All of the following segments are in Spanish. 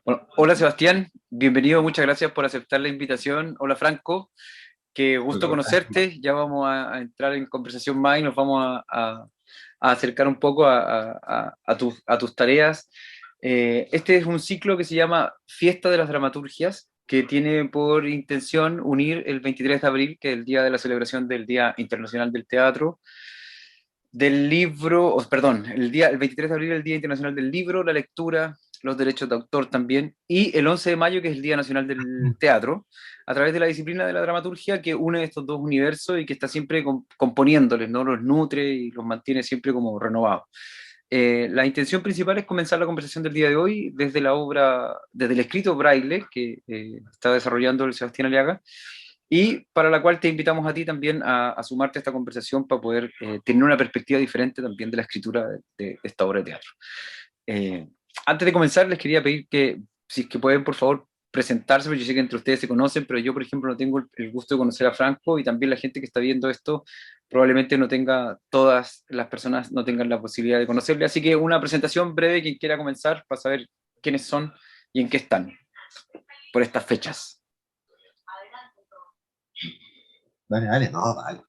Bueno, hola Sebastián, bienvenido, muchas gracias por aceptar la invitación. Hola Franco, qué Hola, gusto hola. conocerte. Ya vamos a entrar en conversación más y nos vamos a acercar un poco a tus tareas. Este es un ciclo que se llama Fiesta de las Dramaturgias, que tiene por intención unir el 23 de abril, que es el día de la celebración del Día Internacional del Teatro, del libro, perdón, el 23 de abril, el Día Internacional del Libro, la lectura, los derechos de autor también, y el 11 de mayo, que es el Día Nacional del Teatro, a través de la disciplina de la dramaturgia que une estos dos universos y que está siempre componiéndoles, ¿no? Los nutre y los mantiene siempre como renovados. La intención principal es comenzar la conversación del día de hoy desde la obra, desde el escrito Braille que está desarrollando el Sebastián Aliaga, y para la cual te invitamos a ti también a sumarte a esta conversación para poder tener una perspectiva diferente también de la escritura de esta obra de teatro. Eh, Antes de comenzar, les quería pedir que, si es que pueden, por favor, presentarse, porque yo sé que entre ustedes se conocen, pero yo, por ejemplo, no tengo el gusto de conocer a Franco, y también la gente que está viendo esto probablemente no tenga, todas las personas no tengan la posibilidad de conocerle, así que una presentación breve, quien quiera comenzar, para saber quiénes son y en qué están por estas fechas. Dale, dale, no, dale.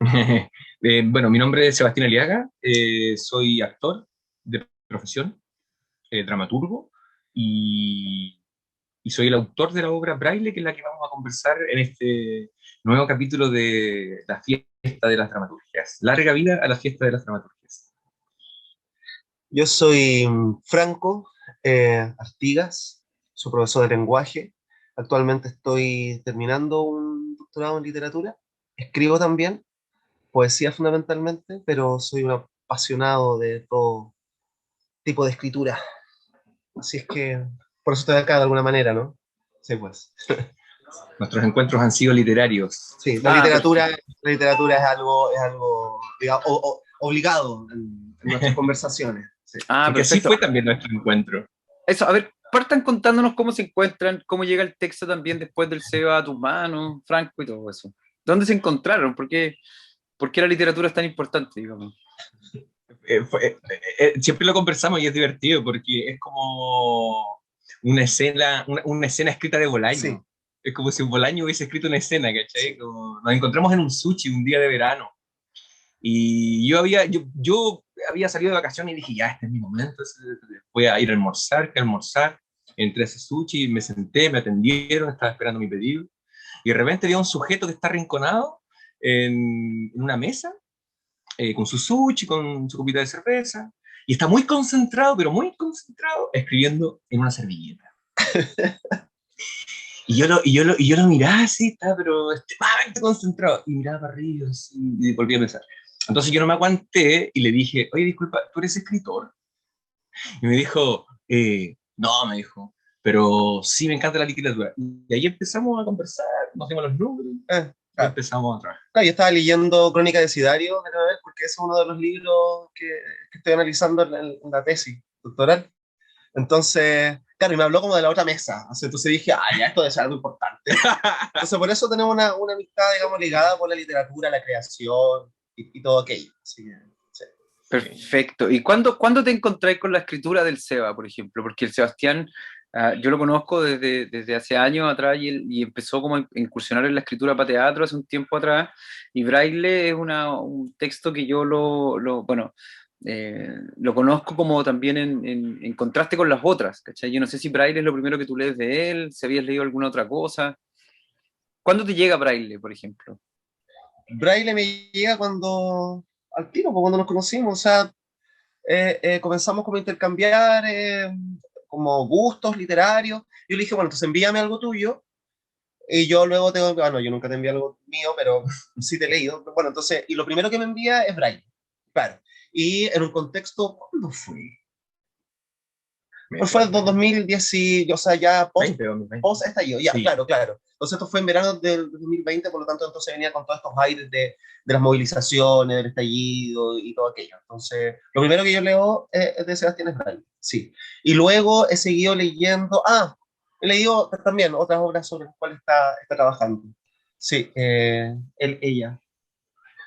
Bueno, mi nombre es Sebastián Aliaga, soy actor de profesión, dramaturgo, y, y soy el autor de la obra Braille, que es la que vamos a conversar en este nuevo capítulo de la fiesta de las dramaturgias. Larga vida a la fiesta de las dramaturgias. Yo soy Franco Artigas, soy profesor de lenguaje. Actualmente estoy terminando un doctorado en literatura. Escribo también, poesía fundamentalmente, pero soy un apasionado de todo tipo de escritura. Así es que por eso estoy acá de alguna manera, ¿no? Sí, pues. Nuestros encuentros han sido literarios. Sí, Ah, perfecto. la literatura es algo digamos, obligado en nuestras conversaciones. Sí. Ah, Porque así perfecto. fue también nuestro encuentro. Eso, a ver, partan contándonos cómo se encuentran, cómo llega el texto también después del SEBA a tus manos, Franco, y todo eso. ¿Dónde se encontraron? ¿Por qué la literatura es tan importante, digamos? Siempre lo conversamos y es divertido porque es como una escena escrita de Sí. Bolaño. Es como si Bolaño hubiese escrito una escena, ¿cachai? Como, nos encontramos en un sushi un día de verano y yo había salido de vacaciones y dije, ya, este es mi momento, voy a ir a almorzar, que almorzar. Entré a ese sushi, me senté, me atendieron, estaba esperando mi pedido y de repente vi a un sujeto que está arrinconado en una mesa con su sushi, con su copita de cerveza, y está muy concentrado, pero muy concentrado, escribiendo en una servilleta. Y yo lo miraba así, estaba pero extremadamente concentrado, y miraba para arriba, así, y volvía a pensar. Entonces yo no me aguanté y le dije, oye, disculpa, ¿tú eres escritor? Y me dijo, no, me dijo, pero sí me encanta la literatura. Y ahí empezamos a conversar, nos dimos los números, y Claro. empezamos a trabajar. Claro, yo estaba leyendo Crónica de Sidario, quiero ver, porque ese es uno de los libros que estoy analizando en la tesis doctoral. Entonces, claro, y me habló como de la otra mesa. O sea, entonces dije, ah, ya, esto debe ser algo importante. Entonces, por eso tenemos una amistad, digamos, ligada por la literatura, la creación y todo aquello. Así que, sí. Perfecto. ¿Y cuándo te encontráis con la escritura del SEBA, por ejemplo? Porque el Sebastián, yo lo conozco desde hace años atrás, y empezó como a incursionar en la escritura para teatro hace un tiempo atrás, y Braille es un texto que yo bueno, lo conozco como también en contraste con las otras, ¿cachai? Yo no sé si Braille es lo primero que tú lees de él, si habías leído alguna otra cosa. ¿Cuándo te llega Braille, por ejemplo? Braille me llega al tiro, pues, cuando nos conocimos. O sea, comenzamos como a intercambiar como gustos literarios. Yo le dije, bueno, entonces envíame algo tuyo. Y yo luego tengo, no, yo nunca te envío algo mío, pero sí te he leído. Bueno, entonces, y lo primero que me envía es Braille, claro. Y en un contexto, ¿cuándo fue? Pues fue el 2010, o sea, ya 20 o 20. post estallido, ya, Sí. claro, claro. Entonces esto fue en verano del 2020, por lo tanto entonces venía con todos estos aires de las movilizaciones, del estallido y todo aquello. Entonces, lo primero que yo leo es de Sebastián Israel, sí. Y luego he seguido leyendo, he leído también otras obras sobre las cuales está trabajando. Sí, ella,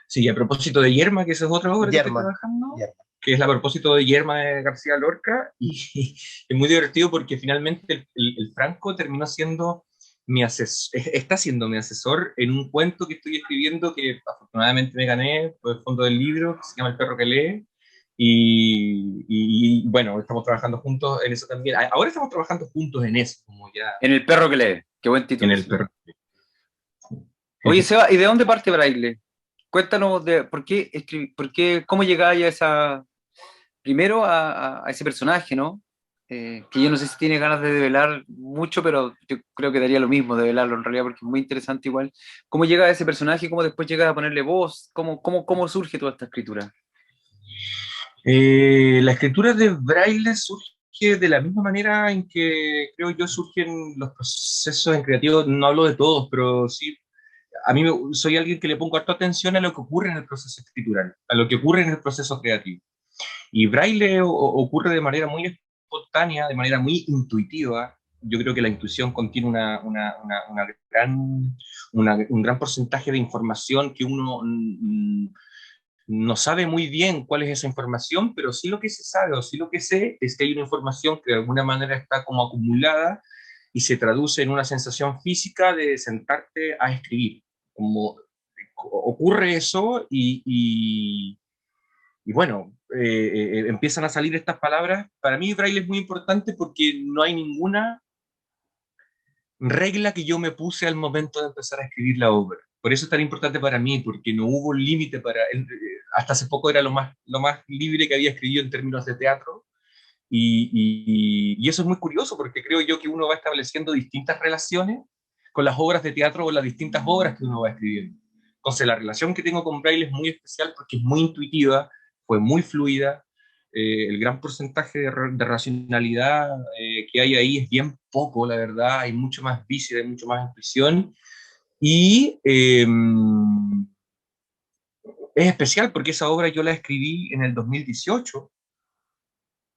Sí, a propósito de Yerma, que esa es otra obra que estoy Yerma, trabajando, Yerma. que es a propósito de Guillermo de García Lorca, y es muy divertido porque finalmente el Franco terminó siendo mi asesor, está siendo mi asesor en un cuento que estoy escribiendo que afortunadamente me gané por el fondo del libro, que se llama El perro que lee, y bueno, estamos trabajando juntos en eso también. Ahora estamos trabajando juntos en eso, como ya En El perro que lee. Qué buen en título, el sí. perro. Oye, Seba, ¿y de dónde parte Braille? Cuéntanos de por qué escribir, cómo llegáis a esa, primero a ese personaje, ¿no? Que yo no sé si tiene ganas de develar mucho, pero yo creo que daría lo mismo develarlo en realidad, porque es muy interesante igual. ¿Cómo llega a ese personaje? ¿Cómo después llegas a ponerle voz? ¿Cómo surge toda esta escritura? La escritura de Braille surge de la misma manera en que creo yo surgen los procesos en creativo. No hablo de todos, pero sí, a mí soy alguien que le pongo harta atención a lo que ocurre en el proceso escritural, a lo que ocurre en el proceso creativo. Y Braille ocurre de manera muy espontánea, de manera muy intuitiva. Yo creo que la intuición contiene un gran porcentaje de información que uno no sabe muy bien cuál es esa información, pero sí lo que se sabe o sí lo que sé es que hay una información que de alguna manera está como acumulada y se traduce en una sensación física de sentarte a escribir. Como ocurre eso y bueno, empiezan a salir estas palabras. Para mí Braille es muy importante porque no hay ninguna regla que yo me puse al momento de empezar a escribir la obra. Por eso es tan importante para mí, porque no hubo límite para... hasta hace poco era lo más libre que había escrito en términos de teatro. Y eso es muy curioso, porque creo yo que uno va estableciendo distintas relaciones con las obras de teatro o las distintas obras que uno va escribiendo. Entonces, la relación que tengo con Braille es muy especial porque es muy intuitiva, fue muy fluida. El gran porcentaje de racionalidad que hay ahí es bien poco, la verdad. Hay mucho más vicio, hay mucho más intuición. Y es especial porque esa obra yo la escribí en el 2018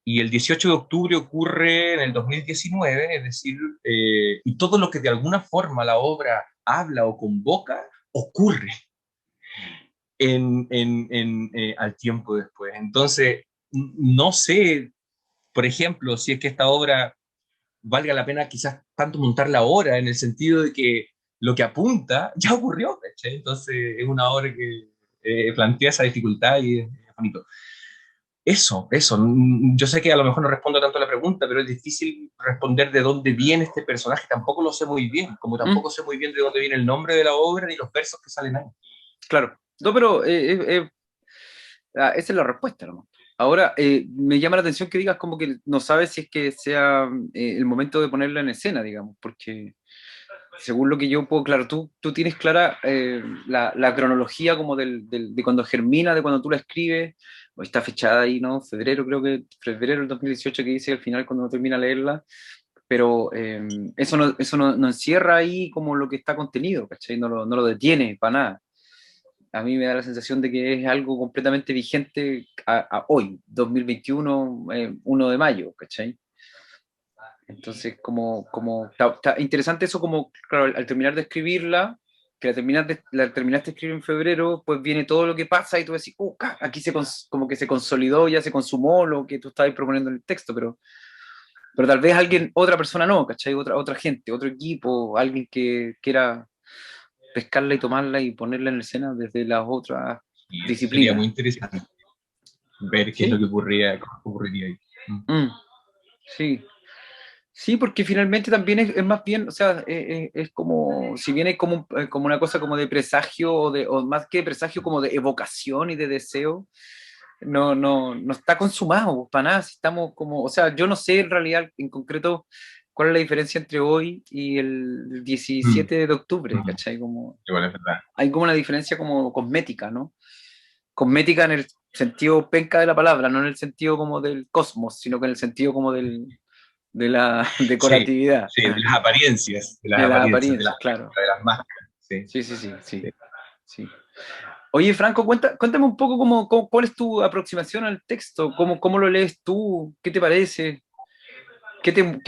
y el 18 de octubre ocurre en el 2019, es decir, y todo lo que de alguna forma la obra habla o convoca ocurre al tiempo después. Entonces, no sé, por ejemplo, si es que esta obra valga la pena quizás tanto montarla ahora, en el sentido de que lo que apunta ya ocurrió, ¿cachai? Entonces, es una obra que plantea esa dificultad y es bonito. Eso. Yo sé que a lo mejor no respondo tanto a la pregunta, pero es difícil responder de dónde viene este personaje. Tampoco lo sé muy bien, como ¿Mm? tampoco sé muy bien de dónde viene el nombre de la obra ni los versos que salen ahí. Claro. No, pero esa es la respuesta, ¿no? Ahora, me llama la atención que digas como que no sabes si es que sea el momento de ponerla en escena, digamos, porque según lo que yo puedo, claro, tú tienes clara la cronología como de cuando germina, de cuando tú la escribes, o está fechada ahí, ¿no? Febrero, creo que febrero del 2018 que dice al final cuando uno termina de leerla, pero eso no encierra ahí como lo que está contenido, ¿cachai? No lo detiene para nada. A mí me da la sensación de que es algo completamente vigente a hoy, 2021, 1 de mayo, ¿cachai? Entonces, está interesante eso, como, claro, al terminar de escribirla, que la terminaste de escribir en febrero, pues viene todo lo que pasa y tú decís, aquí como que se consolidó, ya se consumó lo que tú estabas proponiendo en el texto, pero tal vez otra persona no, ¿cachai? Otra gente, otro equipo, alguien que quiera pescarla y tomarla y ponerla en escena desde las otras Y eso sería disciplinas. muy interesante, ver qué es lo ¿Sí? que ocurriría ahí. Mm, sí. Sí, porque finalmente también es más bien, o sea, es como, si bien es como una cosa como de presagio, o más que presagio, como de evocación y de deseo, no está consumado para nada, si estamos como, o sea, yo no sé en realidad, en concreto, cuál es la diferencia entre hoy y el Mm, 17 de octubre, mm, ¿cachai? igual es verdad. Hay como una diferencia como cosmética, ¿no? Cosmética en el sentido penca de la palabra, no en el sentido como del cosmos, sino que en el sentido como de la Sí, decoratividad, sí, de las de las apariencias, apariencias, claro. de las máscaras. Sí, Sí, sí, sí, sí, sí. sí. Oye, Franco, cuéntame un poco cuál es tu aproximación al texto, cómo lo lees tú, qué te parece, de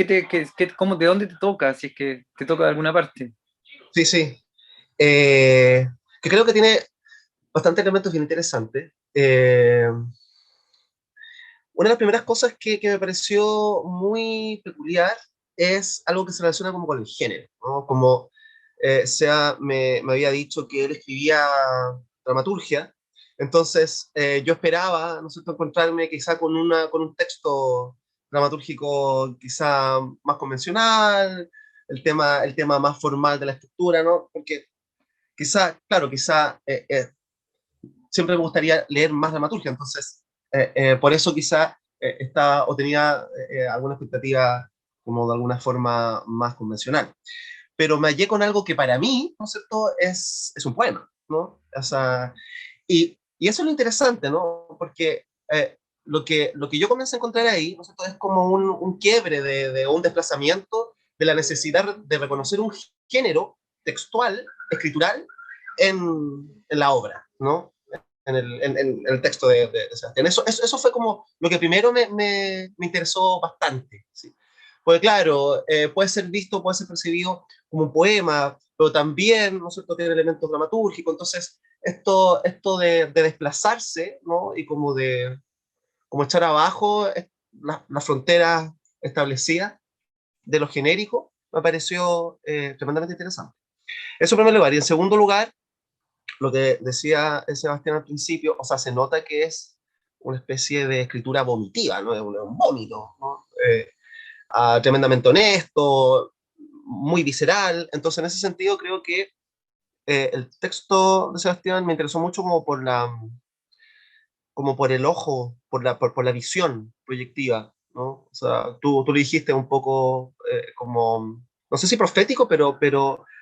dónde te toca, si es que te toca de alguna parte. Sí, sí. Que creo que tiene bastantes elementos bien interesantes. Una de las primeras cosas que me pareció muy peculiar es algo que se relaciona como con el género, ¿no? Como me había dicho que él escribía dramaturgia, entonces yo esperaba, ¿no es cierto?, encontrarme quizá con un texto dramatúrgico quizá más convencional, el tema más formal de la estructura, ¿no? Porque quizá, claro, quizá siempre me gustaría leer más dramaturgia, entonces por eso quizá estaba o tenía alguna expectativa como de alguna forma más convencional. Pero me hallé con algo que para mí, ¿no es cierto?, es un poema, ¿no? O sea, y eso es lo interesante, ¿no? Porque lo que yo comencé a encontrar ahí, ¿no es cierto?, es como un quiebre de un desplazamiento de la necesidad de reconocer un género textual, escritural, en la obra, ¿no? En el texto de Sebastián. Eso fue como lo que primero me interesó bastante. ¿Sí? Porque claro, puede ser visto, puede ser percibido como un poema, pero también, ¿no es cierto?, tiene elementos dramatúrgicos. Entonces, esto de desplazarse, ¿no? Y como echar abajo las fronteras establecidas de lo genérico, me pareció tremendamente interesante. Eso en primer lugar. Y en segundo lugar, lo que decía Sebastián al principio, o sea, se nota que es una especie de escritura vomitiva, ¿no? Es un vómito, ¿no? Tremendamente honesto, muy visceral. Entonces, en ese sentido, creo que el texto de Sebastián me interesó mucho como por el ojo, por la visión proyectiva, ¿no? O sea, tú lo dijiste un poco como, no sé si profético, pero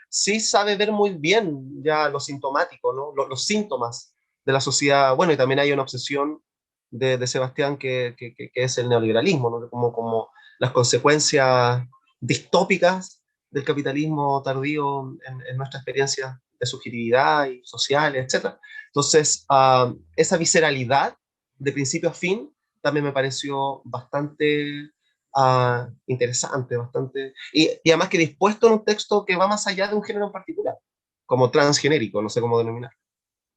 sí sabe ver muy bien ya lo sintomático, ¿no? Los síntomas de la sociedad. Bueno, y también hay una obsesión de Sebastián que es el neoliberalismo, ¿no? Como las consecuencias distópicas del capitalismo tardío en nuestra experiencia de subjetividad y sociales, etcétera. Entonces, esa visceralidad de principio a fin también me pareció bastante interesante, bastante, y además que dispuesto en un texto que va más allá de un género en particular, como transgenérico, no sé cómo denominar.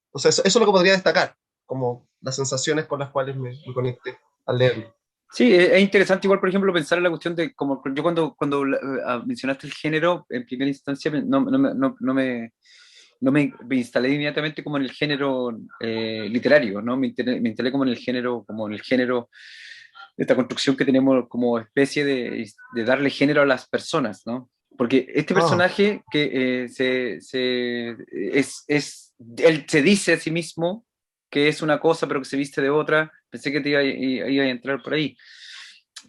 Entonces, eso es lo que podría destacar, como las sensaciones con las cuales me conecté al leerlo. Sí, es interesante igual, por ejemplo, pensar en la cuestión de, como yo cuando mencionaste el género, en primera instancia no me instalé inmediatamente como en el género literario, ¿no? Me instalé como en el género, de esta construcción que tenemos como especie de darle género a las personas, ¿no? Porque este Ah, personaje que él se dice a sí mismo que es una cosa pero que se viste de otra, pensé que te iba a entrar por ahí.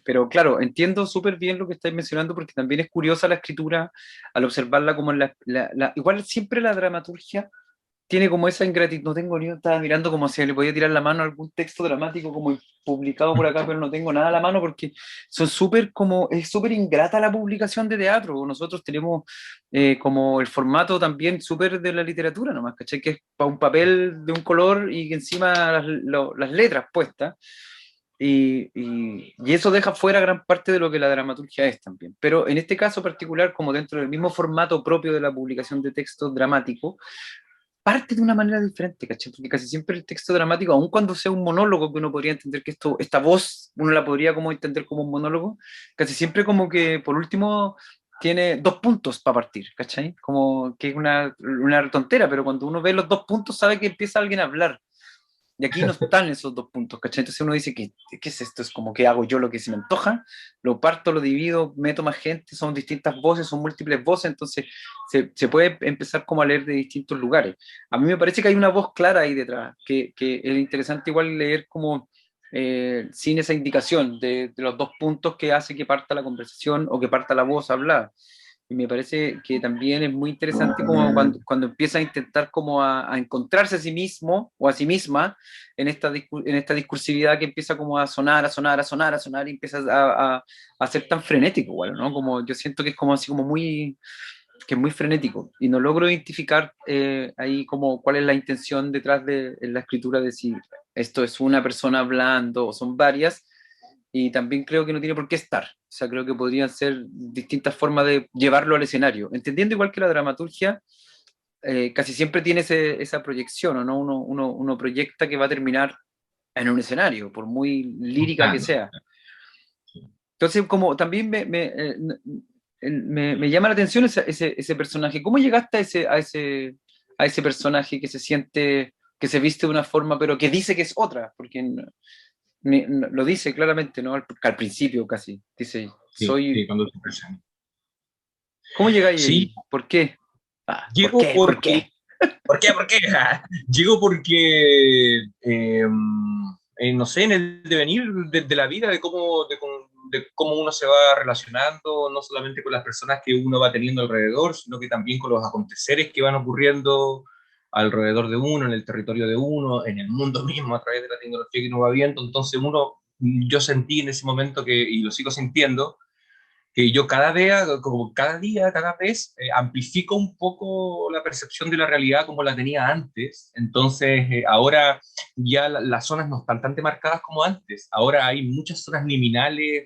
Pero claro, entiendo súper bien lo que estáis mencionando porque también es curiosa la escritura al observarla como en igual siempre la dramaturgia tiene como esa ingratitud, no tengo ni, estaba mirando como si le podía tirar la mano a algún texto dramático como publicado por acá, pero no tengo nada a la mano porque es súper ingrata la publicación de teatro. Nosotros tenemos como el formato también súper de la literatura nomás, ¿cachai? Que es para un papel de un color y que encima las letras puestas. Y eso deja fuera gran parte de lo que la dramaturgia es también. Pero en este caso particular, como dentro del mismo formato propio de la publicación de texto dramático, parte de una manera diferente, ¿cachai? Porque casi siempre el texto dramático, aun cuando sea un monólogo, que uno podría entender que esta voz, uno la podría como entender como un monólogo, casi siempre como que, por último, tiene dos puntos para partir, ¿cachai? Como que es una tontera, pero cuando uno ve los dos puntos sabe que empieza alguien a hablar. Y aquí no están esos dos puntos, ¿cachai? Entonces uno dice, ¿qué es esto? Es como que hago yo lo que se me antoja, lo parto, lo divido, meto más gente, son distintas voces, son múltiples voces, entonces se puede empezar como a leer de distintos lugares. A mí me parece que hay una voz clara ahí detrás, que es interesante igual leer como sin esa indicación de los dos puntos que hace que parta la conversación o que parta la voz hablada. Y me parece que también es muy interesante como cuando empieza a intentar como a encontrarse a sí mismo o a sí misma en esta discursividad que empieza como a sonar, a sonar, a sonar, a sonar y empieza a ser tan frenético, igual, ¿no? Como yo siento que es como así como que es muy frenético y no logro identificar ahí como cuál es la intención detrás de en la escritura de si esto es una persona hablando o son varias, y también creo que no tiene por qué estar. O sea, creo que podrían ser distintas formas de llevarlo al escenario. Entendiendo igual que la dramaturgia casi siempre tiene esa proyección, ¿o no? Uno proyecta que va a terminar en un escenario, por muy lírica que Claro. sea. Entonces, como también me llama la atención ese personaje. ¿Cómo llegaste a ese personaje que se siente, que se viste de una forma, pero que dice que es otra? Porque lo dice claramente, ¿no? Al principio casi. Dice, Sí, sí, soy... cuando te presentas. ¿Cómo llegáis Sí, ahí? ¿Por qué? Ah, ¿por llego qué? ¿Por porque... qué? ¿Por qué? ¿Por qué? Llego porque, no sé, en el devenir de la vida, de cómo uno se va relacionando, no solamente con las personas que uno va teniendo alrededor, sino que también con los aconteceres que van ocurriendo alrededor de uno, en el territorio de uno, en el mundo mismo, a través de la tecnología que uno va viendo. Entonces yo sentí en ese momento y lo sigo sintiendo, que yo cada día, como cada día, cada vez, amplifico un poco la percepción de la realidad como la tenía antes. Entonces, ahora ya las zonas no están tan demarcadas como antes. Ahora hay muchas zonas liminales,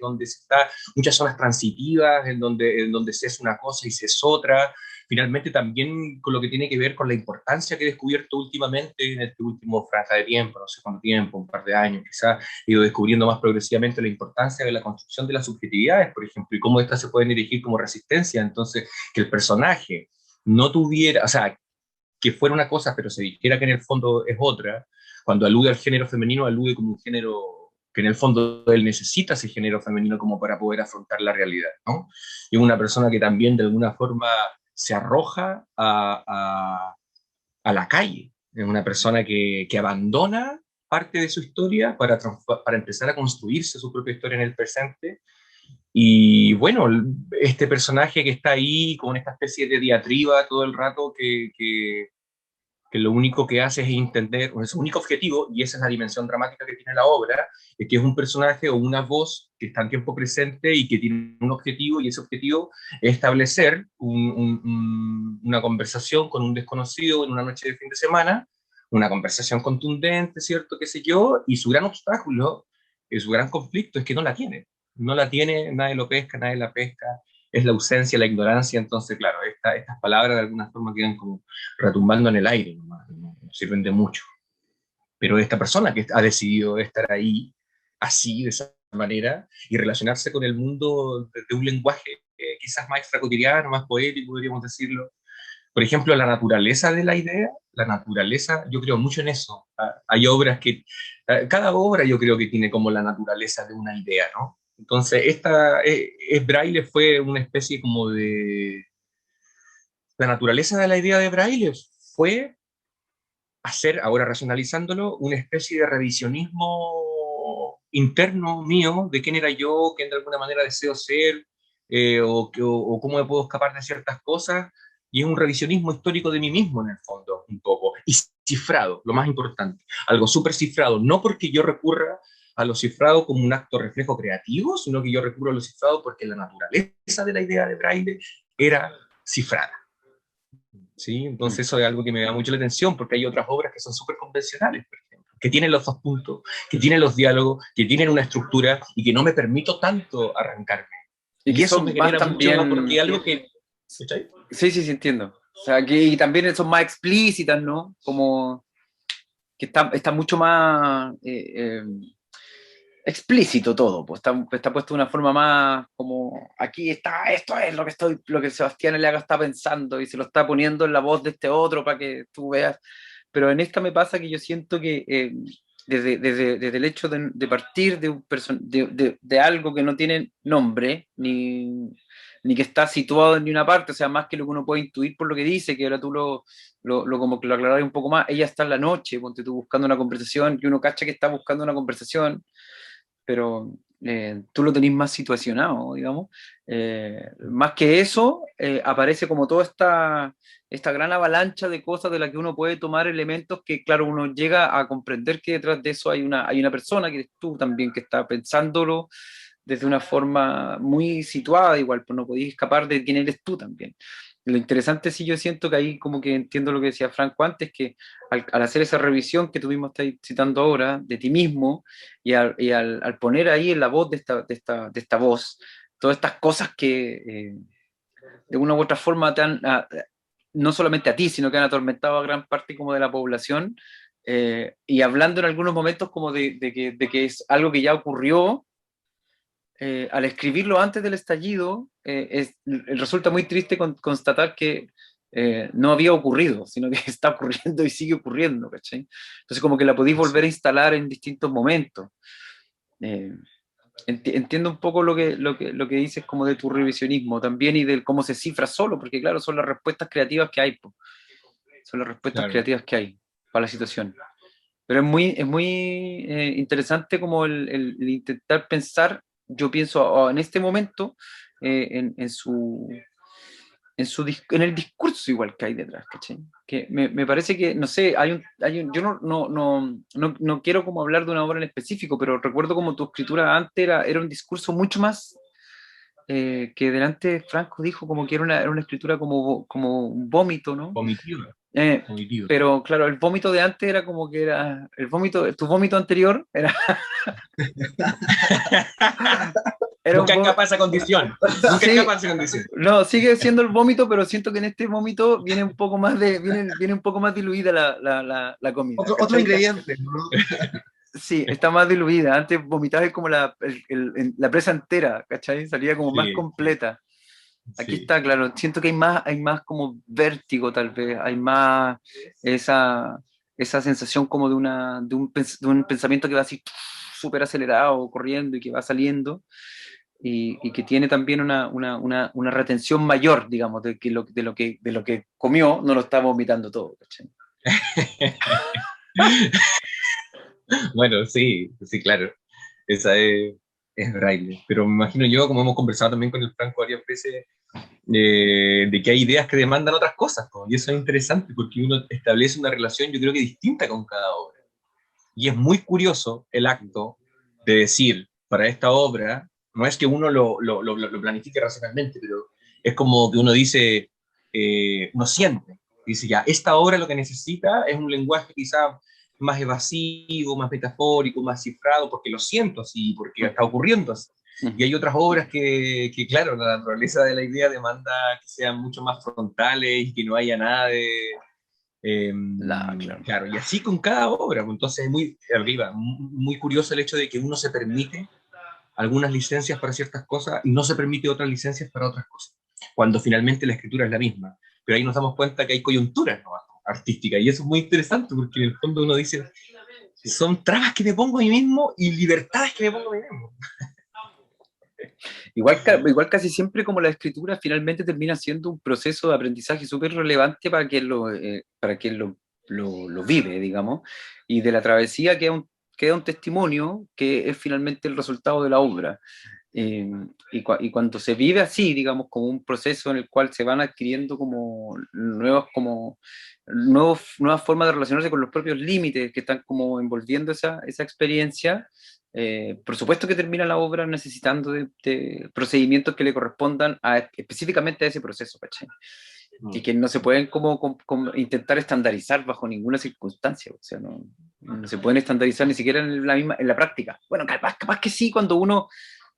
muchas zonas transitivas, en donde se es una cosa y se es otra. Finalmente, también con lo que tiene que ver con la importancia que he descubierto últimamente en este último franja de tiempo, no sé cuánto tiempo, un par de años quizás, he ido descubriendo más progresivamente la importancia de la construcción de las subjetividades, por ejemplo, y cómo estas se pueden dirigir como resistencia. Entonces, que el personaje no tuviera, o sea, que fuera una cosa, pero se dijera que en el fondo es otra, cuando alude al género femenino, alude como un género que en el fondo él necesita ese género femenino como para poder afrontar la realidad, ¿no? Y una persona que también de alguna forma se arroja a la calle, es una persona que abandona parte de su historia para empezar a construirse su propia historia en el presente. Y bueno, este personaje que está ahí con esta especie de diatriba todo el rato que lo único que hace es entender, o su único objetivo, y esa es la dimensión dramática que tiene la obra, es que es un personaje o una voz que está en tiempo presente y que tiene un objetivo, y ese objetivo es establecer una conversación con un desconocido en una noche de fin de semana, una conversación contundente, ¿cierto? Qué sé yo, y su gran obstáculo, su gran conflicto es que no la tiene. No la tiene, nadie lo pesca, nadie la pesca, es la ausencia, la ignorancia. Entonces, claro, estas palabras de alguna forma quedan como retumbando en el aire, no sirven de mucho. Pero esta persona que ha decidido estar ahí así, de esa manera, y relacionarse con el mundo de un lenguaje quizás más extracotidiano, más poético, podríamos decirlo. Por ejemplo, la naturaleza de la idea, la naturaleza, yo creo mucho en eso. Hay obras cada obra yo creo que tiene como la naturaleza de una idea, ¿no? Entonces, Braille fue una especie como de... La naturaleza de la idea de Braille fue hacer, ahora racionalizándolo, una especie de revisionismo interno mío de quién era yo, quién de alguna manera deseo ser, o cómo me puedo escapar de ciertas cosas, y es un revisionismo histórico de mí mismo en el fondo, un poco, y cifrado, lo más importante, algo súper cifrado, no porque yo recurra a lo cifrado como un acto reflejo creativo, sino que yo recurro a lo cifrado porque la naturaleza de la idea de Braille era cifrada. ¿Sí? Mm. Entonces eso es algo que me da mucho la atención, porque hay otras obras que son súper convencionales, por ejemplo, que tienen los dos puntos, que tienen los diálogos, que tienen una estructura y que no me permito tanto arrancarme. Y Y que eso me son más genera mucho, también... porque algo que... ¿Cachai? Sí, sí, sí, entiendo. O sea, que y también son más explícitas, ¿no? Como que está mucho más explícito todo, pues está puesto de una forma más como aquí está, esto es lo que Sebastián Eleaga está pensando y se lo está poniendo en la voz de este otro para que tú veas. Pero en esta me pasa que yo siento que desde el hecho de partir de algo que no tiene nombre, ni que está situado en ni una parte, o sea, más que lo que uno puede intuir por lo que dice, que ahora tú como que lo aclararás un poco más, ella está en la noche, ponte tú buscando una conversación, y uno cacha que está buscando una conversación, pero tú lo tenés más situacionado, digamos. Más que eso, aparece como toda esta gran avalancha de cosas de la que uno puede tomar elementos que, claro, uno llega a comprender que detrás de eso hay una persona, que eres tú también, que está pensándolo desde una forma muy situada, igual, pues no podéis escapar de quién eres tú también. Lo interesante sí, yo siento que ahí como que entiendo lo que decía Franco antes, que al hacer esa revisión que tuvimos estáis citando ahora, de ti mismo, y al poner ahí en la voz de esta voz, todas estas cosas que de una u otra forma no solamente a ti, sino que han atormentado a gran parte como de la población, y hablando en algunos momentos como de que es algo que ya ocurrió, al escribirlo antes del estallido, resulta muy triste constatar que no había ocurrido, sino que está ocurriendo y sigue ocurriendo, ¿cachai? Entonces como que la podéis volver a instalar en distintos momentos. Eh, entiendo un poco lo que dices como de tu revisionismo también y de cómo se cifra solo, porque claro, son las respuestas creativas que hay, po. Son las respuestas Claro. creativas que hay para la situación. Pero es muy interesante como el intentar pensar, yo pienso en este momento, en su, en el discurso igual que hay detrás, ¿cachai? Que me parece que, no sé, yo no quiero como hablar de una obra en específico, pero recuerdo como tu escritura antes era un discurso mucho más, que delante Franco dijo como que era una escritura como un vómito, ¿no? Vomitiva. Eh, Vomitiva. pero claro, el vómito de antes era como que era el vómito, tu vómito anterior era un Nunca vómito. escapa esa condición. Nunca Sí, escapa esa condición. no, sigue siendo el vómito, pero siento que en este vómito viene un poco más viene un poco más diluida la comida, Otro ¿cachai? ingrediente, ¿no? Sí, está más diluida. Antes vomitabas como la presa entera, ¿cachai? Salía como más Sí, sí, completa. Aquí sí. está, claro. Siento que hay más como vértigo, tal vez. Hay más esa, esa sensación como de un pensamiento que va así súper acelerado, corriendo y que va saliendo. Y que tiene también una retención mayor, digamos, de lo que comió, no lo está vomitando todo, ¿cachai? Bueno, sí, sí, claro. Esa es braille. Pero me imagino yo, como hemos conversado también con el Franco varias veces, de que hay ideas que demandan otras cosas, ¿no? Y eso es interesante porque uno establece una relación, yo creo que distinta con cada obra. Y es muy curioso el acto de decir, para esta obra, no es que uno lo planifique racionalmente, pero es como que uno dice, uno siente, dice ya, esta obra lo que necesita es un lenguaje quizá más evasivo, más metafórico, más cifrado, porque lo siento así, porque está ocurriendo así. Y hay otras obras claro, la naturaleza de la idea demanda que sean mucho más frontales y que no haya nada de, Claro. claro, y así con cada obra, pues, entonces es muy arriba, muy curioso el hecho de que uno se permite algunas licencias para ciertas cosas y no se permite otras licencias para otras cosas, cuando finalmente la escritura es la misma. Pero ahí nos damos cuenta que hay coyunturas, ¿no?, artísticas, y eso es muy interesante porque en el fondo uno dice, son trabas que me pongo a mí mismo y libertades que me pongo a mí mismo. Igual casi siempre como la escritura finalmente termina siendo un proceso de aprendizaje súper relevante para quien lo vive, digamos, y de la travesía queda un testimonio que es finalmente el resultado de la obra. Y cuando se vive así, digamos, como un proceso en el cual se van adquiriendo nuevas formas de relacionarse con los propios límites que están como envolviendo esa experiencia, por supuesto que termina la obra necesitando de procedimientos que le correspondan específicamente a ese proceso, ¿cachai? Y que no se pueden como intentar estandarizar bajo ninguna circunstancia, o sea, no se pueden estandarizar ni siquiera en la práctica. Bueno, capaz que sí cuando uno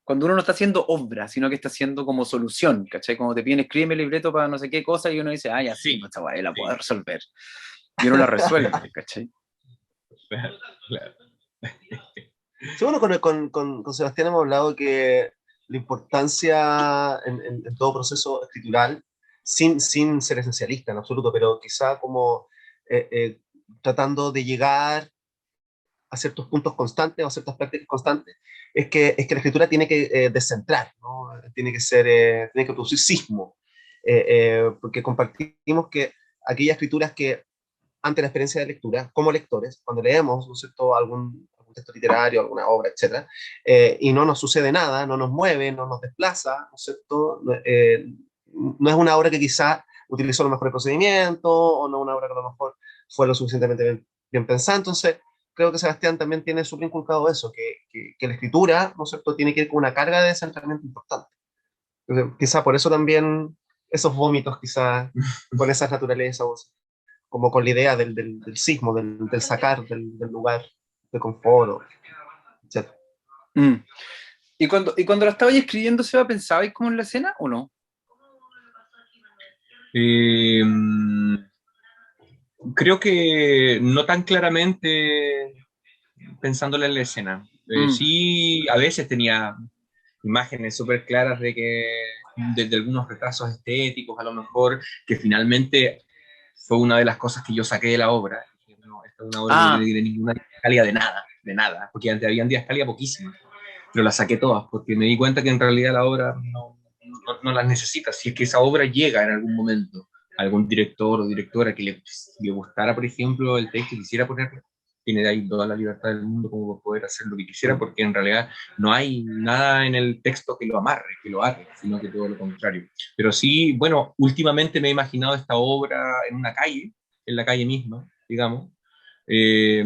no está haciendo obra, sino que está haciendo como solución, ¿cachai? Como te piden, escríbeme el libreto para no sé qué cosa, y uno dice, ah, ya sí, Sí, pues esta guay la puedo sí, resolver. Y uno la resuelve, ¿cachai? claro, claro. Sí, bueno, con Sebastián hemos hablado que la importancia en todo proceso escritural, sin ser esencialista en absoluto, pero quizá como tratando de llegar a ciertos puntos constantes o a ciertas prácticas constantes, es que la escritura tiene que descentrar, ¿no? Tiene que producir sismo, porque compartimos que aquellas escrituras que ante la experiencia de lectura, como lectores, cuando leemos, ¿no es cierto?, algún texto literario, alguna obra, etcétera, y no nos sucede nada, no nos mueve, no nos desplaza, ¿no es cierto?, no es una obra que quizá utilizó los mejores procedimientos, o no una obra que a lo mejor fue lo suficientemente bien pensada. Entonces, creo que Sebastián también tiene súper inculcado eso, que la escritura, ¿no es cierto?, tiene que ir con una carga de descentramiento importante. Entonces, quizá por eso también esos vómitos, quizá con esas naturalezas, como con la idea del sismo, del sacar del lugar de confort, etc. Mm. ¿Y cuando la estabais escribiendo, Seba, pensabais como en la escena o no? Eh, Creo que no tan claramente pensándole en la escena. Mm. Sí, a veces tenía imágenes súper claras de que de algunos retrasos estéticos, a lo mejor, que finalmente fue una de las cosas que yo saqué de la obra. Dije, no, esta es una obra que no Ah, tiene ninguna diascalia de nada, porque antes habían diascalia poquísimas, pero las saqué todas, porque me di cuenta que en realidad la obra no las necesita. Si es que esa obra llega en algún momento a algún director o directora que le gustara, por ejemplo, el texto y quisiera ponerlo, tiene de ahí toda la libertad del mundo como para poder hacer lo que quisiera, porque en realidad no hay nada en el texto que lo amarre, que lo arre, sino que todo lo contrario. Pero sí, bueno, últimamente me he imaginado esta obra en una calle, en la calle misma, digamos. Eh,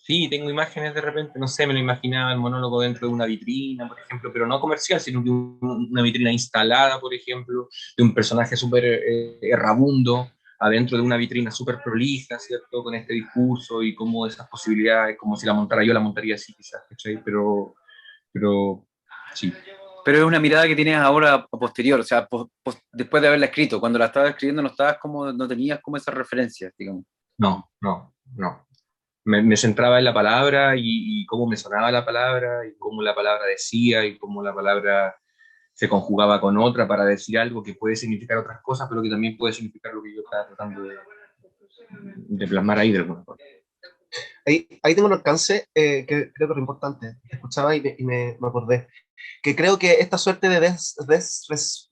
sí, tengo imágenes de repente, no sé, me lo imaginaba el monólogo dentro de una vitrina, por ejemplo, pero no comercial, sino que una vitrina instalada, por ejemplo, de un personaje súper errabundo, adentro de una vitrina súper prolija, ¿cierto? Con este discurso y como esas posibilidades, como si la montara yo, la montaría así quizás, ¿cachai? Pero sí, pero es una mirada que tienes ahora a posterior, o sea, después de haberla escrito. Cuando la estabas escribiendo no estabas como, no tenías como esas referencias, digamos. no. Me centraba en la palabra y cómo me sonaba la palabra y cómo la palabra decía y cómo la palabra se conjugaba con otra para decir algo que puede significar otras cosas, pero que también puede significar lo que yo estaba tratando de plasmar ahí de alguna forma. Ahí tengo un alcance que creo que es importante. Te escuchaba me acordé. Que creo que esta suerte de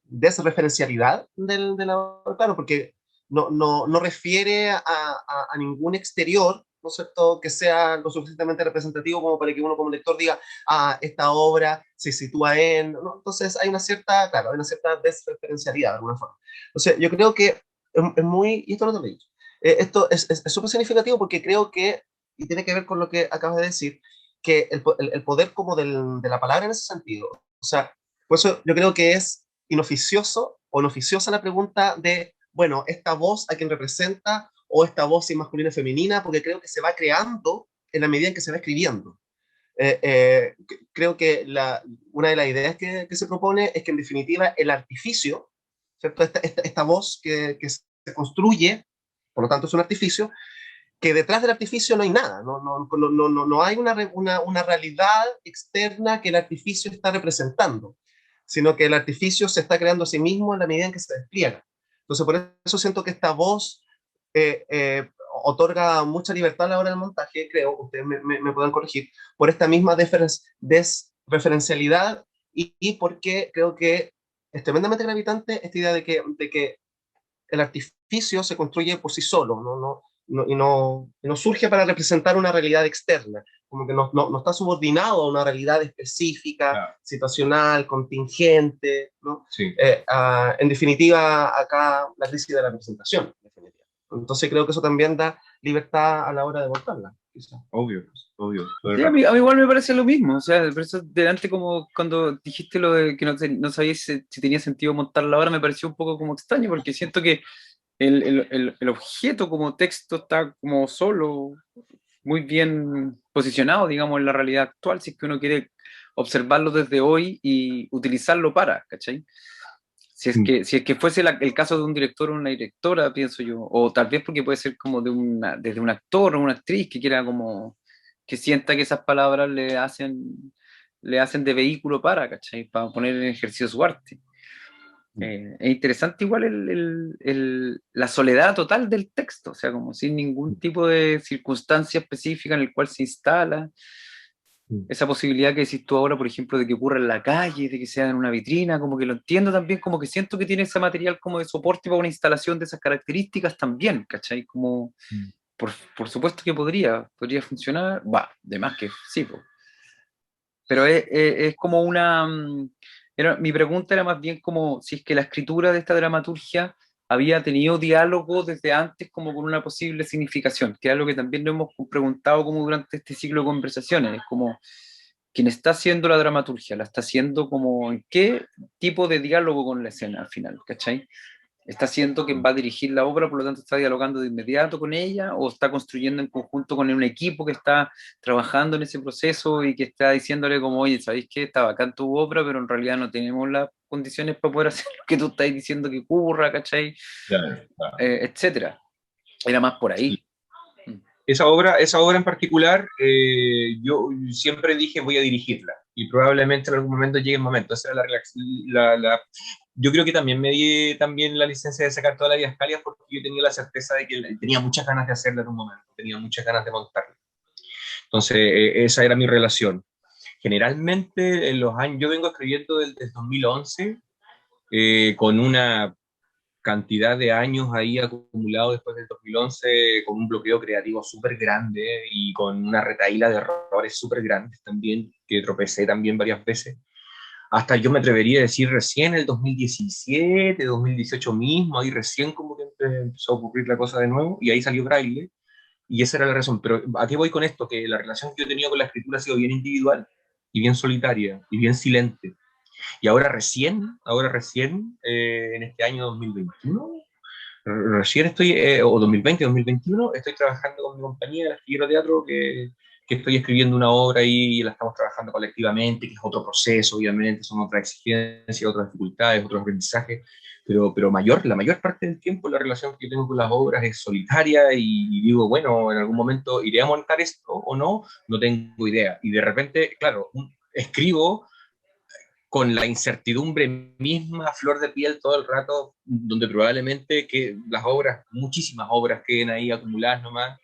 desreferencialidad de la, claro, porque no refiere a ningún exterior, ¿no es cierto?, que sea lo suficientemente representativo como para que uno como lector diga, ah, esta obra se sitúa en, ¿no? Entonces hay una cierta, claro, hay una cierta desreferencialidad de alguna forma. O sea, yo creo que es muy, y esto no te lo he dicho, esto es súper significativo porque creo que, y tiene que ver con lo que acabas de decir, que el poder como de la palabra en ese sentido, o sea, por eso yo creo que es inoficioso o inoficiosa la pregunta de, bueno, esta voz a quien representa o esta voz si masculina o femenina, porque creo que se va creando en la medida en que se va escribiendo. Creo que una de las ideas que se propone es que en definitiva el artificio, ¿cierto? Esta voz que se construye, por lo tanto es un artificio, que detrás del artificio no hay nada, no hay una realidad externa que el artificio está representando, sino que el artificio se está creando a sí mismo en la medida en que se despliega. Entonces, por eso siento que esta voz otorga mucha libertad a la hora del montaje, creo, ustedes me pueden corregir, por esta misma desreferencialidad y porque creo que es tremendamente gravitante esta idea de que el artificio se construye por sí solo, y no surge para representar una realidad externa, como que no está subordinado a una realidad específica, Claro, situacional, contingente, ¿no? sí, En definitiva, acá la crisis de la representación. En definitiva. Entonces creo que eso también da libertad a la hora de volcarla. Quizá. obvio, todo el Sí, rato. a mí igual me parece lo mismo, o sea, por eso delante como cuando dijiste lo de que no sabías si tenía sentido montar la obra, me pareció un poco como extraño, porque siento que el objeto como texto está como solo, muy bien posicionado, digamos, en la realidad actual, si es que uno quiere observarlo desde hoy y utilizarlo para, ¿cachai? Si es que fuese el caso de un director o una directora, pienso yo, o tal vez porque puede ser como desde un actor o una actriz que quiera como, que sienta que esas palabras le hacen de vehículo para, ¿cachai? Para poner en ejercicio su arte. Es interesante igual la soledad total del texto, o sea, como sin ningún tipo de circunstancia específica en el cual se instala. Esa posibilidad que decís tú ahora, por ejemplo, de que ocurra en la calle, de que sea en una vitrina, como que lo entiendo también, como que siento que tiene ese material como de soporte para una instalación de esas características también, ¿cachai? Como, por supuesto que podría funcionar, va, de más que sí, po. Pero es como mi pregunta era más bien como si es que la escritura de esta dramaturgia había tenido diálogo desde antes como con una posible significación, que es algo que también nos hemos preguntado como durante este ciclo de conversaciones, es como quien está haciendo la dramaturgia, la está haciendo como en qué tipo de diálogo con la escena al final, ¿cachai? ¿Está siendo quien va a dirigir la obra, por lo tanto está dialogando de inmediato con ella, o está construyendo en conjunto con un equipo que está trabajando en ese proceso y que está diciéndole como, oye, ¿sabéis qué? Está bacán tu obra, pero en realidad no tenemos las condiciones para poder hacer lo que tú estás diciendo que ocurra, ¿cachai? Claro, claro. Etcétera. Era más por ahí. Sí. Esa obra en particular, yo siempre dije voy a dirigirla y probablemente en algún momento llegue el momento. Esa era yo creo que también me di también la licencia de sacar toda la Didascalia porque yo tenía la certeza de que tenía muchas ganas de hacerla en un momento, tenía muchas ganas de montarla. Entonces, esa era mi relación. Generalmente, en los años, yo vengo escribiendo desde 2011, con una cantidad de años ahí acumulado después del 2011, con un bloqueo creativo súper grande y con una retahíla de errores súper grandes también, que tropecé también varias veces. Hasta yo me atrevería a decir recién el 2017, 2018 mismo, ahí recién como que empezó a ocurrir la cosa de nuevo, y ahí salió Braille, y esa era la razón. Pero ¿a qué voy con esto? Que la relación que yo he tenido con la escritura ha sido bien individual, y bien solitaria, y bien silente. Y ahora recién, en este año 2021, recién estoy, o 2020, 2021, estoy trabajando con mi compañía, el Astillero Teatro, que estoy escribiendo una obra ahí y la estamos trabajando colectivamente, que es otro proceso, obviamente, son otras exigencias, otras dificultades, otros aprendizajes, pero la mayor parte del tiempo la relación que yo tengo con las obras es solitaria y digo, bueno, en algún momento iré a montar esto o no, no tengo idea. Y de repente, claro, escribo con la incertidumbre misma a flor de piel todo el rato, donde probablemente que las obras, muchísimas obras queden ahí acumuladas nomás.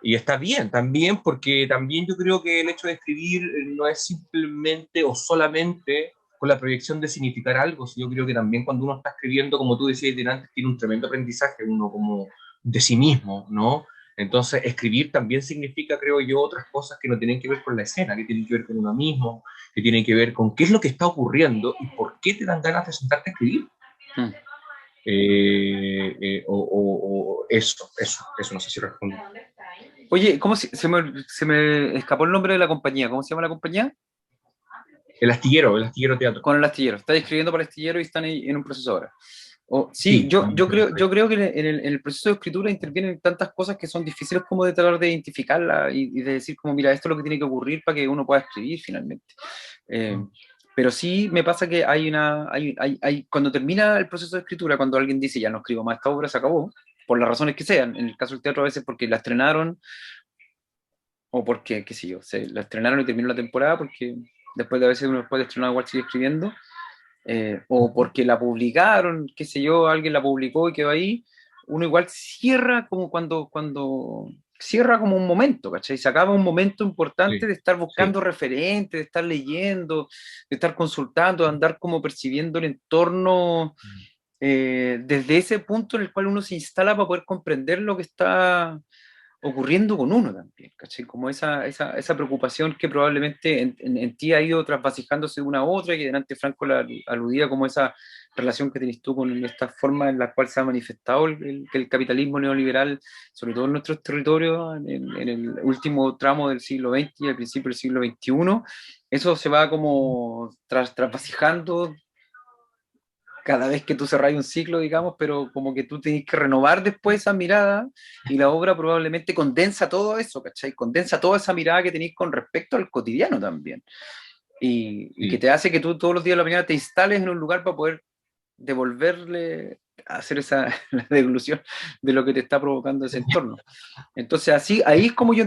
Y está bien también, porque también yo creo que el hecho de escribir no es simplemente o solamente con la proyección de significar algo, sino yo creo que también cuando uno está escribiendo, como tú decías antes, tiene un tremendo aprendizaje uno como de sí mismo, ¿no? Entonces, escribir también significa, creo yo, otras cosas que no tienen que ver con la escena, que tienen que ver con uno mismo, que tienen que ver con qué es lo que está ocurriendo y por qué te dan ganas de sentarte a escribir. Hmm. O eso, no sé si respondo. Oye, ¿cómo se me escapó el nombre de la compañía? ¿Cómo se llama la compañía? El Astillero Teatro. Con el astillero. Está escribiendo para el astillero y están en un proceso ahora. Sí, Sí, yo creo que en el proceso de escritura intervienen tantas cosas que son difíciles como de tratar de identificarla y de decir como, mira, esto es lo que tiene que ocurrir para que uno pueda escribir finalmente. Pero sí me pasa que cuando termina el proceso de escritura, cuando alguien dice, ya no escribo más esta obra, se acabó, por las razones que sean, en el caso del teatro a veces porque la estrenaron, o porque, qué sé yo, la estrenaron y terminó la temporada, porque después de a veces uno después de estrenar igual sigue escribiendo, o porque la publicaron, qué sé yo, alguien la publicó y quedó ahí, uno igual cierra como cuando cierra como un momento, ¿cachai? Se acaba un momento importante sí, de estar sí. buscando referentes, de estar leyendo, de estar consultando, de andar como percibiendo el entorno desde ese punto en el cual uno se instala para poder comprender lo que está ocurriendo con uno también, ¿cachai? Como esa preocupación que probablemente en ti ha ido trasvasijándose de una a otra, y que delante Franco la aludía como esa relación que tenés tú con esta forma en la cual se ha manifestado el capitalismo neoliberal, sobre todo en nuestros territorios, en el último tramo del siglo XX y al principio del siglo XXI. Eso se va como trasvasijando cada vez que tú cerrás un ciclo, digamos, pero como que tú tienes que renovar después esa mirada, y la obra probablemente condensa todo eso, ¿cachai? Condensa toda esa mirada que tenéis con respecto al cotidiano también. Y que Sí. te hace que tú todos los días de la mañana te instales en un lugar para poder devolverle, hacer esa la devolución de lo que te está provocando ese entorno. Entonces, así, ahí es como yo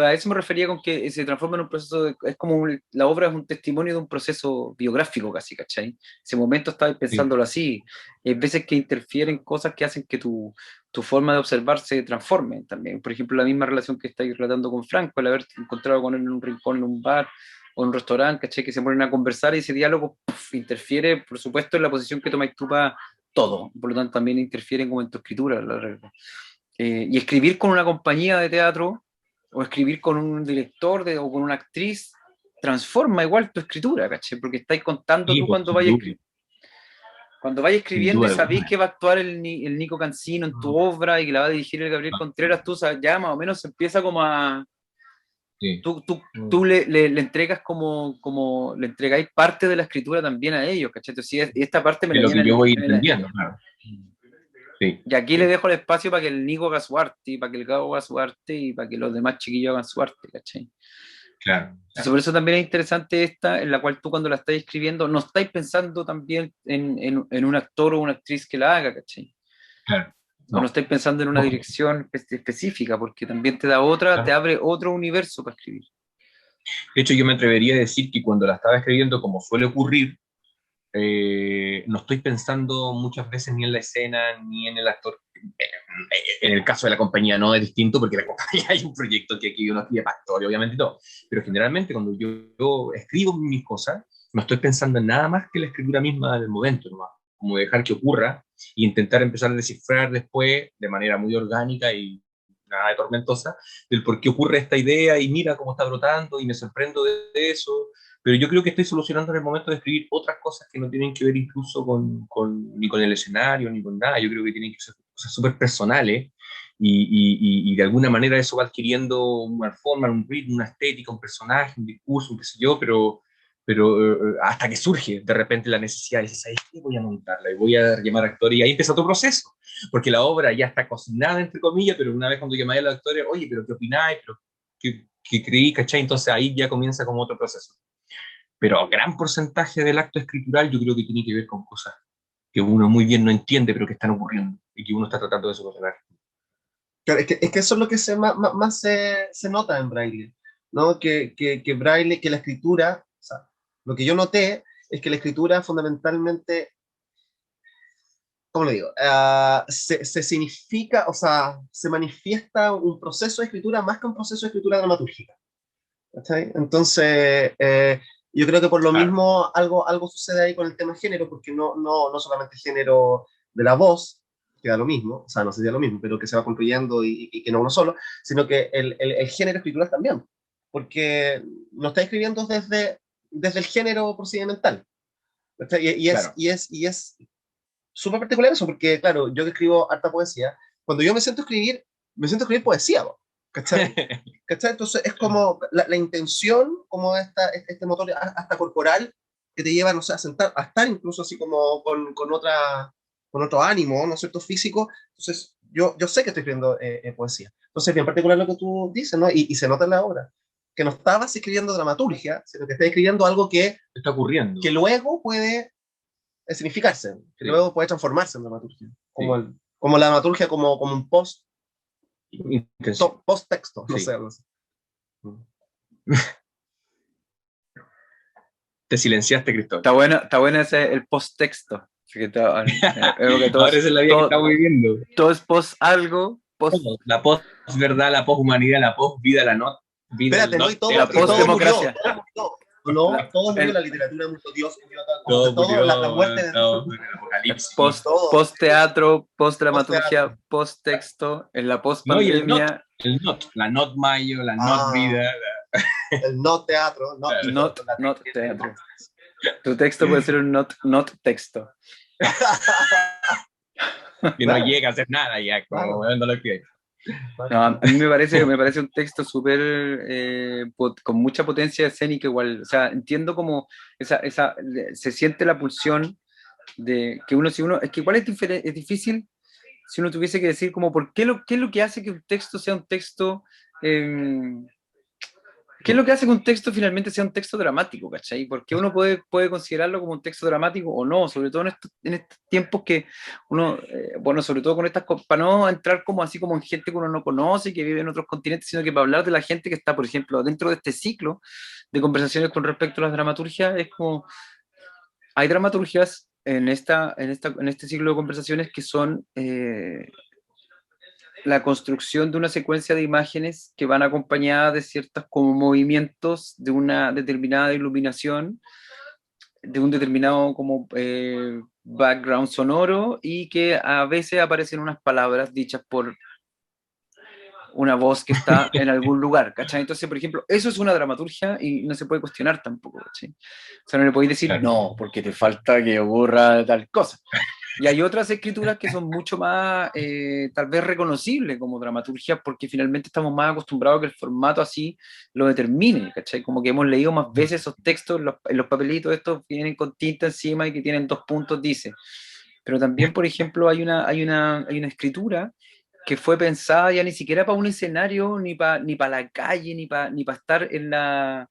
a eso me refería con que se transforma en un proceso, es como la obra es un testimonio de un proceso biográfico casi, ¿cachai? Ese momento estaba Sí. pensándolo así. Y hay veces que interfieren cosas que hacen que tu forma de observar se transforme también. Por ejemplo, la misma relación que estáis relatando con Franco, el haber encontrado con él en un rincón, en un bar o en un restaurante, ¿cachai? Que se ponen a conversar y ese diálogo interfiere, por supuesto, en la posición que tomáis tú para todo. Por lo tanto, también interfieren como en tu escritura, y escribir con una compañía de teatro o escribir con un director o con una actriz transforma igual tu escritura, ¿caché? Porque estáis contando Sí, tú pues, sin duda, cuando vayas sin escribiendo y duda sabéis alguna. que va a actuar el Nico Cancino en tu obra y que la va a dirigir el Gabriel Contreras, tú sabes, ya más o menos se empieza como a... Sí. Tú le entregas le entregáis parte de la escritura también a ellos, ¿cachai? Entonces, esta parte me Es la lo que yo llenan, voy entendiendo, claro. Sí. Y aquí le dejo el espacio para que el Nico haga su arte, y para que el Gabo haga su arte, y para que los demás chiquillos hagan su arte, ¿cachai? Claro. Entonces, por eso también es interesante esta, en la cual tú cuando la estás escribiendo, no estáis pensando también en un actor o una actriz que la haga, ¿cachai? Claro. O no estáis pensando en una dirección específica, porque también te da otra, te abre otro universo para escribir. De hecho, yo me atrevería a decir que cuando la estaba escribiendo, como suele ocurrir, no estoy pensando muchas veces ni en la escena ni en el actor. En el caso de la compañía no es distinto porque la compañía hay un proyecto que aquí uno escribe para actor, obviamente y todo. Pero generalmente cuando yo escribo mis cosas, no estoy pensando en nada más que la escritura misma del momento, nomás. Como dejar que ocurra e intentar empezar a descifrar después de manera muy orgánica y nada de tormentosa del por qué ocurre esta idea y mira cómo está brotando y me sorprendo de eso. Pero yo creo que estoy solucionando en el momento de escribir otras cosas que no tienen que ver incluso ni con el escenario, ni con nada. Yo creo que tienen que ser cosas súper personales y de alguna manera eso va adquiriendo una forma, un ritmo, una estética, un personaje, un discurso, un qué sé yo, pero hasta que surge de repente la necesidad de decir, ¿sabes qué? Voy a montarla y voy a llamar a actores y ahí empieza otro proceso, porque la obra ya está cocinada, entre comillas, pero una vez cuando llamáis a los actores, oye, pero ¿qué opináis? ¿Pero qué creí? ¿Cachai? Entonces ahí ya comienza como otro proceso. Pero gran porcentaje del acto escritural yo creo que tiene que ver con cosas que uno muy bien no entiende, pero que están ocurriendo y que uno está tratando de solucionar. Claro, es que eso es lo que más se nota en Braille, ¿no? Que Braille, que la escritura, o sea, lo que yo noté es que la escritura fundamentalmente, ¿cómo lo digo? Se significa, o sea, se manifiesta un proceso de escritura más que un proceso de escritura dramatúrgica. ¿Cachai? Entonces, yo creo que por lo Claro. mismo algo sucede ahí con el tema género, porque no solamente el género de la voz, que da lo mismo, o sea, no sería lo mismo, pero que se va construyendo y que no uno solo, sino que el género escritural también, porque no está escribiendo desde el género procedimental. ¿Cachai? Claro. Y es súper particular eso, porque claro, yo que escribo harta poesía, cuando yo me siento a escribir poesía, ¿cachai? ¿Cachai? Entonces es como la intención, como este motor hasta corporal, que te lleva, no sé, a estar incluso así como con otro ánimo, ¿no es cierto?, físico. Entonces yo sé que estoy escribiendo poesía. Entonces, bien particular lo que tú dices, ¿no? Y se nota en la obra, que no estabas escribiendo dramaturgia, sino que estás escribiendo algo Está ocurriendo. que luego puede significarse, que Sí. luego puede transformarse en dramaturgia, como, Sí. como la dramaturgia como un Intención. post-texto, no Sí. sé, algo así. Te silenciaste, Cristóbal. Está buena ese, el post-texto. Así que que Ahora esa es la vida que estamos viviendo. todo es post algo, post, Todo. La post-verdad, la post-humanidad, la post-vida, la not-vida, Espérate, el ¿no? la Y todo murió, post-democracia. todo murió. No, todo murió, El la literatura murió, Dios murió, como que todo todo, la murió, muerte de todo Dios, en el apocalipsis. post, todo, post teatro, post post-teatro. dramaturgia, post texto, en la post No, y pandemia, el not, la not mayo, la not Ah, vida. el no teatro, no, not, la not T, no. teatro. Tu texto puede ser un not texto. Que no Claro, llega a hacer nada ya, como claro, no lo que. No, a mí me parece un texto súper con mucha potencia escénica igual. O sea, entiendo como se siente la pulsión de que uno, si uno, es que igual es difícil si uno tuviese que decir como qué es lo que hace que un texto sea un texto, eh, qué es lo que hace que un texto finalmente sea un texto dramático, ¿cachai? Porque uno puede considerarlo como un texto dramático o no, sobre todo en estos tiempos que uno, bueno, sobre todo con estas, para no entrar como así como en gente que uno no conoce, que vive en otros continentes, sino que para hablar de la gente que está, por ejemplo, dentro de este ciclo de conversaciones con respecto a las dramaturgias, es como, hay dramaturgias en este ciclo de conversaciones que son la construcción de una secuencia de imágenes que van acompañadas de ciertos como movimientos de una determinada iluminación, de un determinado como background sonoro y que a veces aparecen unas palabras dichas por una voz que está en algún lugar, ¿cachai? Entonces, por ejemplo, eso es una dramaturgia y no se puede cuestionar tampoco, ¿cachai? O sea, no le podéis decir, Claro. no, porque te falta que ocurra tal cosa. Y hay otras escrituras que son mucho más, tal vez, reconocibles como dramaturgia, porque finalmente estamos más acostumbrados a que el formato así lo determine, ¿cachai? Como que hemos leído más veces esos textos, en los papelitos estos vienen con tinta encima y que tienen 2 puntos, dice. pero también, por ejemplo, hay una escritura que fue pensada ya ni siquiera para un escenario, ni para la calle, ni para estar en nada.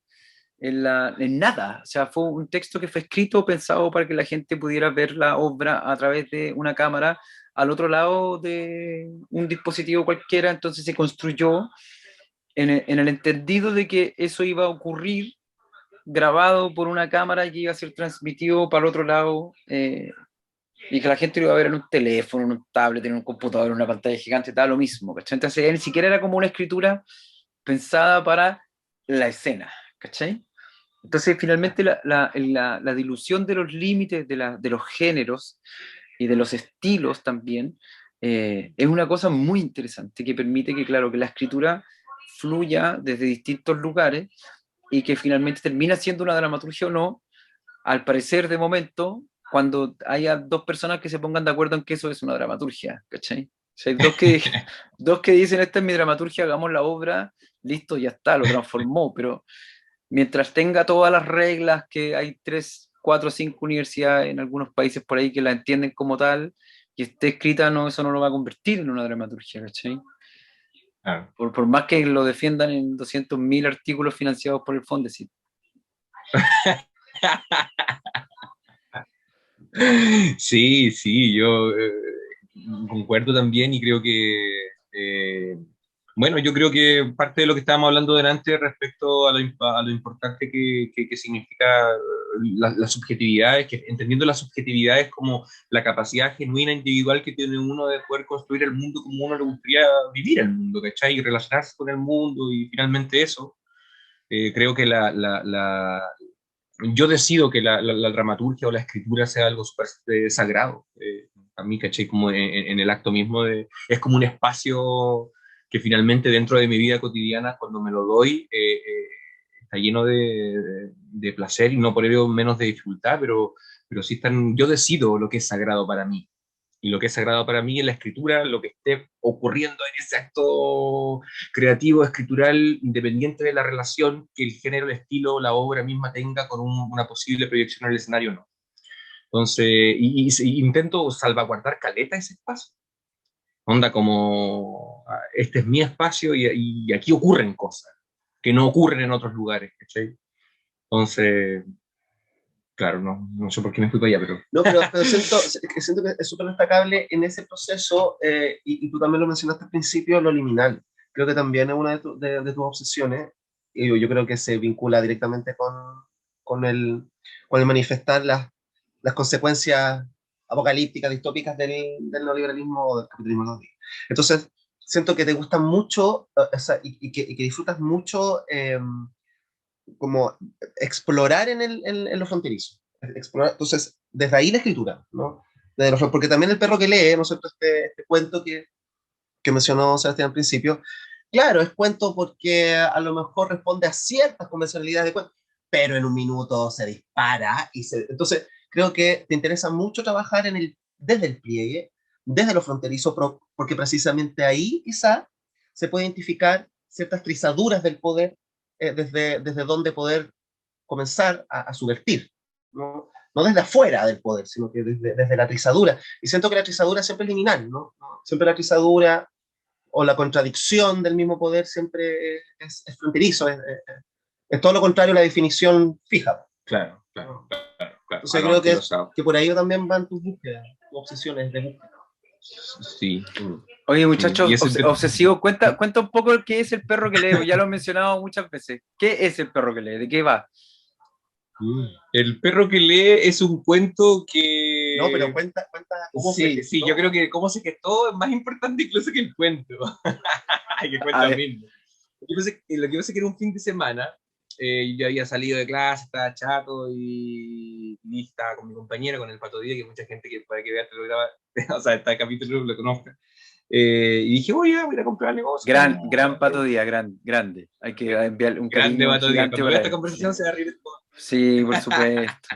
O sea, fue un texto que fue escrito, pensado para que la gente pudiera ver la obra a través de una cámara al otro lado de un dispositivo cualquiera, entonces se construyó en el entendido de que eso iba a ocurrir grabado por una cámara y iba a ser transmitido para el otro lado, y que la gente lo iba a ver en un teléfono, en un tablet, en un computador, en una pantalla gigante, tal, lo mismo, ¿cachai? Entonces ni siquiera era como una escritura pensada para la escena, ¿cachai? Entonces finalmente la dilución de los límites de los géneros y de los estilos también, es una cosa muy interesante que permite que, claro, que la escritura fluya desde distintos lugares y que finalmente termina siendo una dramaturgia o no, al parecer de momento, cuando haya dos personas que se pongan de acuerdo en que eso es una dramaturgia, ¿cachai? Si hay dos que dicen, esta es mi dramaturgia, hagamos la obra, listo, ya está, lo transformó, pero mientras tenga todas las reglas, que hay 3, 4, 5 universidades en algunos países por ahí que la entienden como tal, y esté escrita, no, eso no lo va a convertir en una dramaturgia, ¿cachai? Claro. Por más que lo defiendan en 200.000 artículos financiados por el Fondesit. Sí, sí, yo concuerdo también y creo que, bueno, yo creo que parte de lo que estábamos hablando delante respecto a lo importante que significa las subjetividades, que entendiendo las subjetividades como la capacidad genuina individual que tiene uno de poder construir el mundo como uno le gustaría vivir el mundo, ¿cachai? Y relacionarse con el mundo y finalmente eso. Creo que yo decido que la dramaturgia o la escritura sea algo súper sagrado. A mí, ¿cachai? Como en el acto mismo es como un espacio que finalmente dentro de mi vida cotidiana, cuando me lo doy, está lleno de placer y no por ello menos de dificultad, pero sí yo decido lo que es sagrado para mí. Y lo que es sagrado para mí es la escritura, lo que esté ocurriendo en ese acto creativo, escritural, independiente de la relación que el género, el estilo, la obra misma tenga con una posible proyección en el escenario o no. Entonces, intento salvaguardar caleta ese espacio. Onda como, este es mi espacio y aquí ocurren cosas que no ocurren en otros lugares, ¿cachai? Entonces, claro, no sé por qué me fui para allá, pero... No, pero siento que es súper destacable en ese proceso, y tú también lo mencionaste al principio, lo liminal. Creo que también es una de tus obsesiones, y yo creo que se vincula directamente con el manifestar las consecuencias apocalípticas, distópicas del neoliberalismo o del capitalismo de los días. Entonces, siento que te gusta mucho, o sea, y que disfrutas mucho, como explorar en lo fronterizo. Explorar, entonces, desde ahí la escritura, ¿no? Porque también el perro que lee, ¿no es cierto? Este cuento que mencionó Sebastián al principio, claro, es cuento porque a lo mejor responde a ciertas convencionalidades de cuento, pero en un minuto se dispara entonces creo que te interesa mucho trabajar desde el pliegue, desde lo fronterizo, porque precisamente ahí quizá se puede identificar ciertas trizaduras del poder, desde donde poder comenzar a subvertir, ¿no? No desde afuera del poder, sino que desde la trizadura. Y siento que la trizadura siempre es liminal, ¿no? Siempre la trizadura o la contradicción del mismo poder siempre es fronterizo, es todo lo contrario a la definición fija. Claro, claro, claro. Entonces creo que por ahí también van tus búsquedas, tus obsesiones de búsqueda. Sí. Oye, Sí. muchachos, obsesivo, cuenta un poco qué es el perro que lee, ya lo he mencionado muchas veces. ¿Qué es el perro que lee? ¿De qué va? El perro que lee es un cuento No, pero que... cuenta cómo Sí, fue. sí, yo creo que cómo se gestó es más importante incluso que el cuento. Que el A cuento ver, mismo. Lo que pasa es que era un fin de semana, yo había salido de clase, estaba chato y estaba con mi compañero, con el Pato Díaz, que mucha gente que para que vea este programa, o sea, este capítulo lo conozca. Y dije, voy a ir a comprar negocio. gran Pato Díaz, grande. Hay que enviarle un Grande cariño Pato Díaz. gigante Cuando vea para esta él. conversación Sí, se va a reír de todo. sí, por supuesto.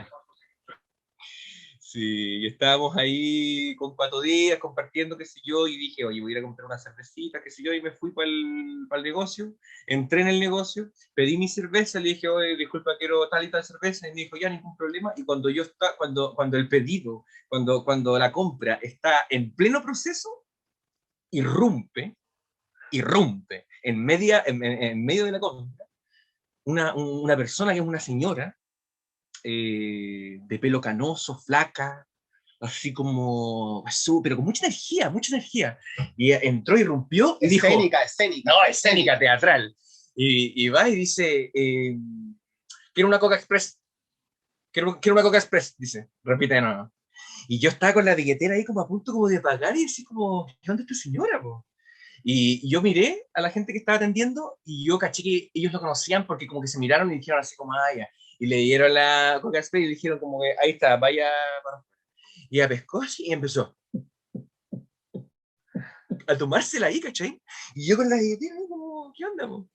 Sí, y estábamos ahí con Pato Díaz compartiendo, qué sé yo, y dije, oye, voy a ir a comprar una cervecita, qué sé yo, y me fui para el negocio, entré en el negocio, pedí mi cerveza, le dije, oye, disculpa, quiero tal y tal cerveza, y me dijo, ya, ningún problema, y cuando el pedido, cuando la compra está en pleno proceso, irrumpe, en medio de la compra, una persona que es una señora, de pelo canoso, flaca, así como pero con mucha energía, mucha energía. Y entró, irrumpió y dijo, Escénica. no, escénica, teatral. Y va y dice, quiero una Coca Express, quiero una Coca Express, dice, repite de nuevo. Y yo estaba con la billetera ahí como a punto como de pagar y así como, ¿qué onda esta señora, po? Y yo miré a la gente que estaba atendiendo y yo caché que ellos lo conocían porque como que se miraron y dijeron así como, ah, ya. Y le dieron la Coca Express y dijeron como que ahí está, vaya. Y ella pescó así y empezó a tomársela ahí, ¿cachai? Y yo con la billetera, como, ¿qué onda, po?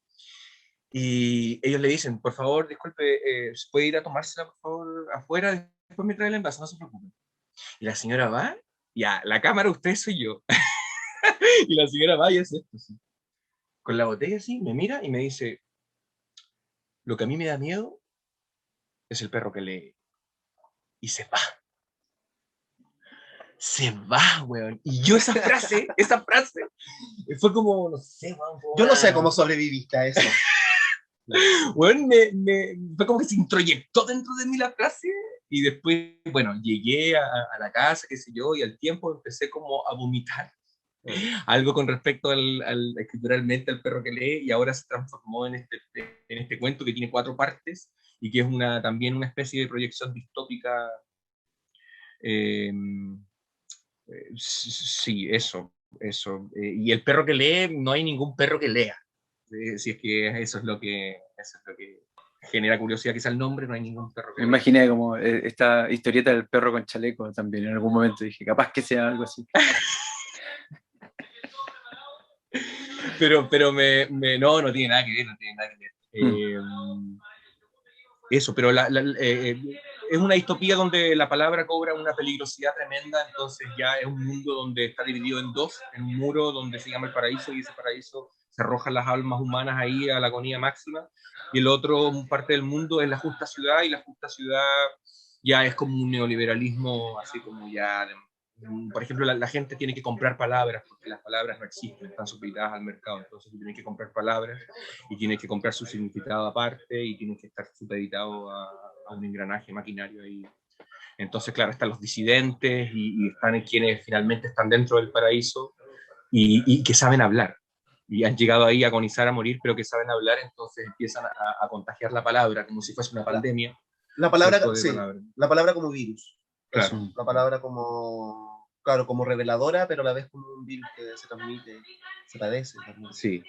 Y ellos le dicen, por favor, disculpe, ¿puede ir a tomársela, por favor, afuera? Después me trae el envase, no se preocupe. Y la señora va, ya, la cámara, usted soy yo. Y la señora va y hace esto, así. Con la botella así, me mira y me dice, lo que a mí me da miedo es el perro que lee. Y se va. Se va, weón. Y yo esa frase, fue como, no sé, weón. Yo no sé cómo sobreviviste a eso. Weón, fue como que se introyectó dentro de mí la frase. Y después, bueno, llegué a la casa, qué sé yo, y al tiempo empecé como a vomitar algo con respecto escrituralmente al perro que lee, y ahora se transformó en este cuento que tiene 4 partes y que es también una especie de proyección distópica. Eh, sí, eso. Y el perro que lee, no hay ningún perro que lea. Si es que eso es lo que genera curiosidad, quizá el nombre, no hay ningún perro que Me lea. imaginé como esta historieta del perro con chaleco también en algún momento. Dije, capaz que sea algo así. Pero no tiene nada que ver, no tiene nada que ver. Eso, pero es una distopía donde la palabra cobra una peligrosidad tremenda, entonces ya es un mundo donde está dividido en dos, en un muro donde se llama el paraíso, y ese paraíso se arrojan las almas humanas ahí a la agonía máxima, y el otro parte del mundo es la justa ciudad, y la justa ciudad ya es como un neoliberalismo, así como ya, por ejemplo, la gente tiene que comprar palabras, porque las palabras no existen, están supeditadas al mercado, entonces tú tienes que comprar palabras, y tienes que comprar su significado aparte, y tienes que estar supeditado a un engranaje maquinario ahí. Entonces, claro, están los disidentes y están quienes finalmente están dentro del paraíso y que saben hablar. Y han llegado ahí a agonizar, a morir, pero que saben hablar, entonces empiezan a contagiar la palabra como si fuese una pandemia. La palabra, sí, palabra. la palabra como virus. Claro. Eso, la palabra como, claro, como reveladora, pero a la vez como un virus que se transmite, se padece también. Sí,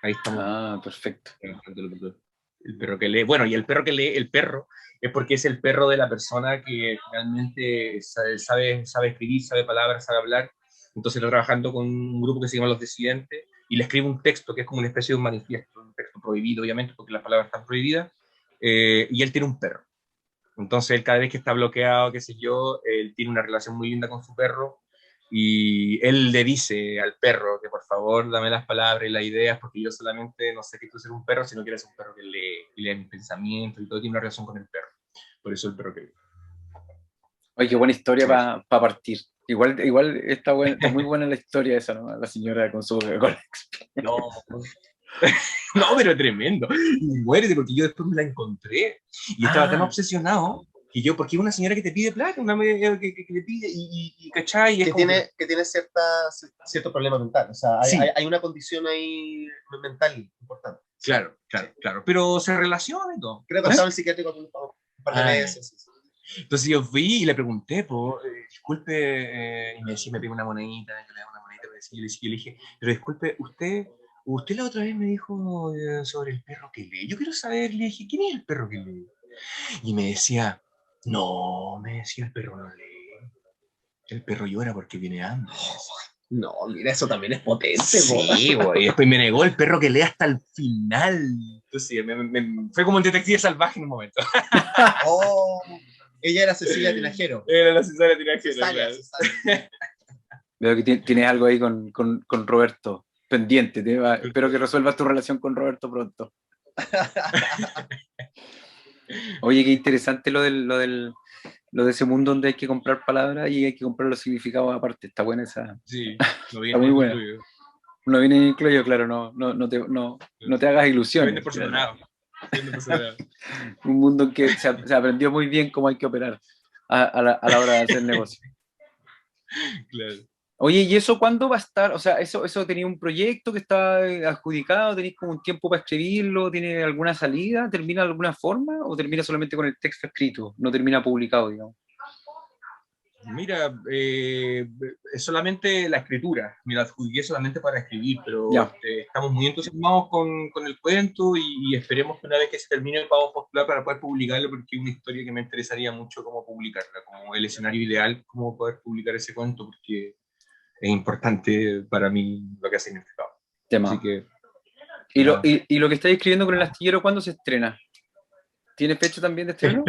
ahí estamos. Ah, perfecto. El perro que lee, bueno, y el perro que lee, el perro, es porque es el perro de la persona que realmente sabe escribir, sabe palabras, sabe hablar. Entonces está trabajando con un grupo que se llama Los Disidentes y le escribe un texto que es como una especie de un manifiesto, un texto prohibido, obviamente, porque las palabras están prohibidas, y él tiene un perro. Entonces él cada vez que está bloqueado, qué sé yo, él tiene una relación muy linda con su perro, y él le dice al perro que por favor dame las palabras y las ideas, porque yo solamente no sé qué tú ser un perro, sino que eres un perro que lee mis pensamientos y todo, tiene una relación con el perro. Por eso el perro que lee. Oye, qué buena historia para partir. Igual está muy buena la historia esa, ¿no? La señora con su No, no, pero tremendo. Y muérete, porque yo después me la encontré y estaba tan obsesionado que yo, porque es una señora que te pide plata, una que te pide y ¿cachai? Que tiene cierto problema mental, o sea, Sí. hay una condición ahí mental importante. Claro. Pero se relaciona y todo. Creo que estaba en psiquiátrico un par de meses. Entonces yo fui y le pregunté, disculpe, y me decía, me pide una monedita, yo le daba una monedita, yo le dije, pero disculpe, usted la otra vez me dijo sobre el perro que lee. Yo quiero saber, le dije, ¿quién es el perro que lee? Y me decía, el perro no lee. El perro llora porque viene hambre. No, mira, eso también es potente. Sí, güey. Y después me negó el perro que lee hasta el final. Entonces, fue como un detective salvaje en un momento. Oh. Ella era Cecilia Tinajero. Era la Cecilia Tinajero, Cesárea, claro. cesárea. Veo que tienes algo ahí con Roberto pendiente. Espero que resuelvas tu relación con Roberto pronto. Oye, qué interesante lo de ese mundo donde hay que comprar palabras y hay que comprar los significados aparte. Está buena esa. Sí, lo Está viene muy buena. incluido. No viene incluido, claro, no te hagas Se ilusiones. vende por separado. Se vende por separado. Un mundo en que se aprendió muy bien cómo hay que operar a la hora de hacer negocio. Claro. Oye, ¿y eso cuándo va a estar? O sea, ¿eso tenía un proyecto que está adjudicado? ¿Tenéis como un tiempo para escribirlo? ¿Tiene alguna salida? ¿Termina de alguna forma? ¿O termina solamente con el texto escrito? No termina publicado, digamos. Mira, es solamente la escritura. Me la adjudiqué solamente para escribir, pero Ya. estamos muy entusiasmados con el cuento y esperemos que una vez que se termine podamos postular para poder publicarlo, porque es una historia que me interesaría mucho cómo publicarla, como el escenario ideal, cómo poder publicar ese cuento, porque es importante para mí lo que ha significado. Tema. Así que... ¿Y lo que estáis escribiendo con el astillero, cuándo se estrena? ¿Tiene fecha también de estreno?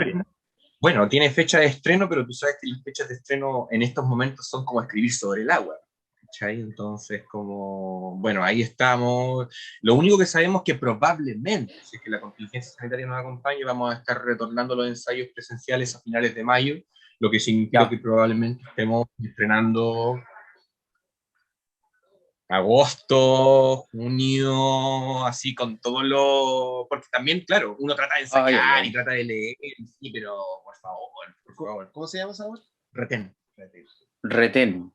Bueno, tiene fecha de estreno, pero tú sabes que las fechas de estreno en estos momentos son como escribir sobre el agua. ¿Cachai? Entonces, como, bueno, ahí estamos. Lo único que sabemos es que probablemente, si es que la contingencia sanitaria nos acompaña, vamos a estar retornando los ensayos presenciales a finales de mayo, lo que significa que probablemente estemos estrenando agosto, junio, así con todo lo... Porque también, claro, uno trata de ensayar y trata de leer, sí, pero por favor. ¿Cómo se llama esa voz? Retén. Retén.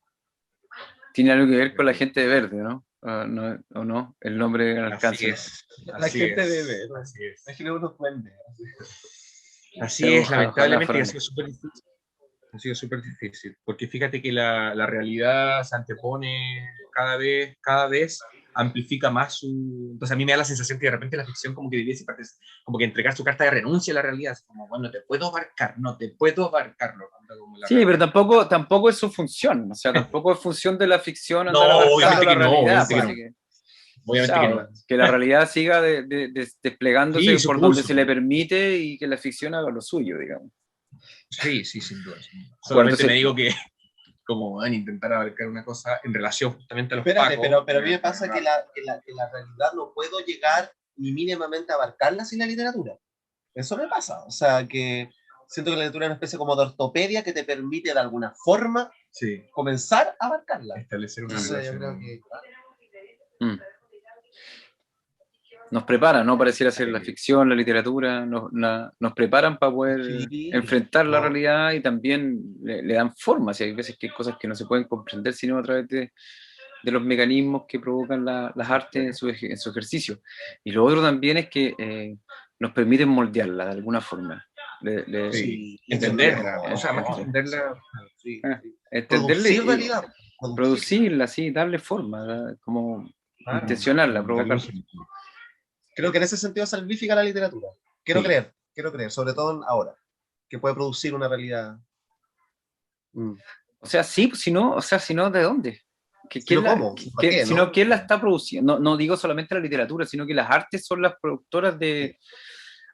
Tiene algo que ver con la gente de verde, ¿no? ¿O no? El nombre alcanza. Así es. La gente de verde. Así es. Es que uno duende. Así es, lamentablemente ojalá ha sido súper difícil. Ha sido súper difícil, porque fíjate que la realidad se antepone cada vez amplifica más su... Entonces a mí me da la sensación que de repente la ficción como que debiese como que entregar su carta de renuncia a la realidad, es como, bueno, no te puedo abarcarlo. Como sí, pero tampoco es su función, o sea, tampoco es función de la ficción andar no, abarcando la realidad. obviamente que no. Obviamente que no. Que la realidad siga desplegándose Sí, por donde se le permite y que la ficción haga lo suyo, digamos. Sí, sin duda. Solamente me digo que como van a intentar abarcar una cosa en relación justamente a los Espérate, pacos. pero a mí me pasa que la realidad no puedo llegar ni mínimamente a abarcarla sin la literatura. Eso me pasa. O sea, que siento que la literatura es una especie como de ortopedia que te permite de alguna forma comenzar a abarcarla. Establecer una relación. Yo creo que... Nos preparan, ¿no? Pareciera ser la ficción, la literatura, nos preparan para poder enfrentar la realidad y también le dan forma. Si hay veces que hay cosas que no se pueden comprender sino a través de los mecanismos que provocan las artes en su ejercicio. Y lo otro también es que nos permiten moldearla de alguna forma. Entenderla, o sea, más que entenderla, entenderla, producirla, sí, darle forma, como intencionarla, provocarla. Creo que en ese sentido es salvífica la literatura. Quiero creer, sobre todo ahora, que puede producir una realidad. O sea, sí, si no, ¿de dónde? ¿Quién la está produciendo? No digo solamente la literatura, sino que las artes son las productoras de...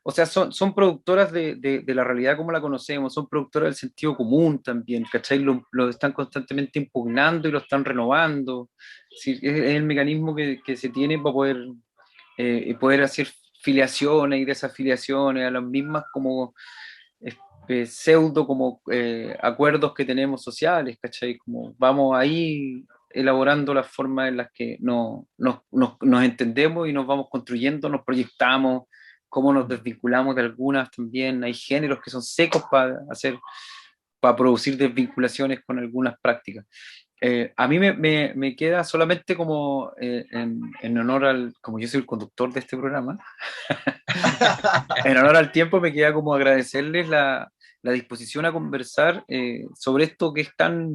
O sea, son productoras de la realidad como la conocemos, son productoras del sentido común también, ¿cachai? Lo están constantemente impugnando y lo están renovando. Es el mecanismo que se tiene para poder hacer filiaciones y desafiliaciones a las mismas como pseudo como acuerdos que tenemos sociales, ¿cachai? Como vamos ahí elaborando las formas en las que nos entendemos y nos vamos construyendo, nos proyectamos, cómo nos desvinculamos de algunas también. Hay géneros que son secos para producir desvinculaciones con algunas prácticas. A mí me queda solamente como en honor como yo soy el conductor de este programa, en honor al tiempo me queda como agradecerles la disposición a conversar sobre esto que es tan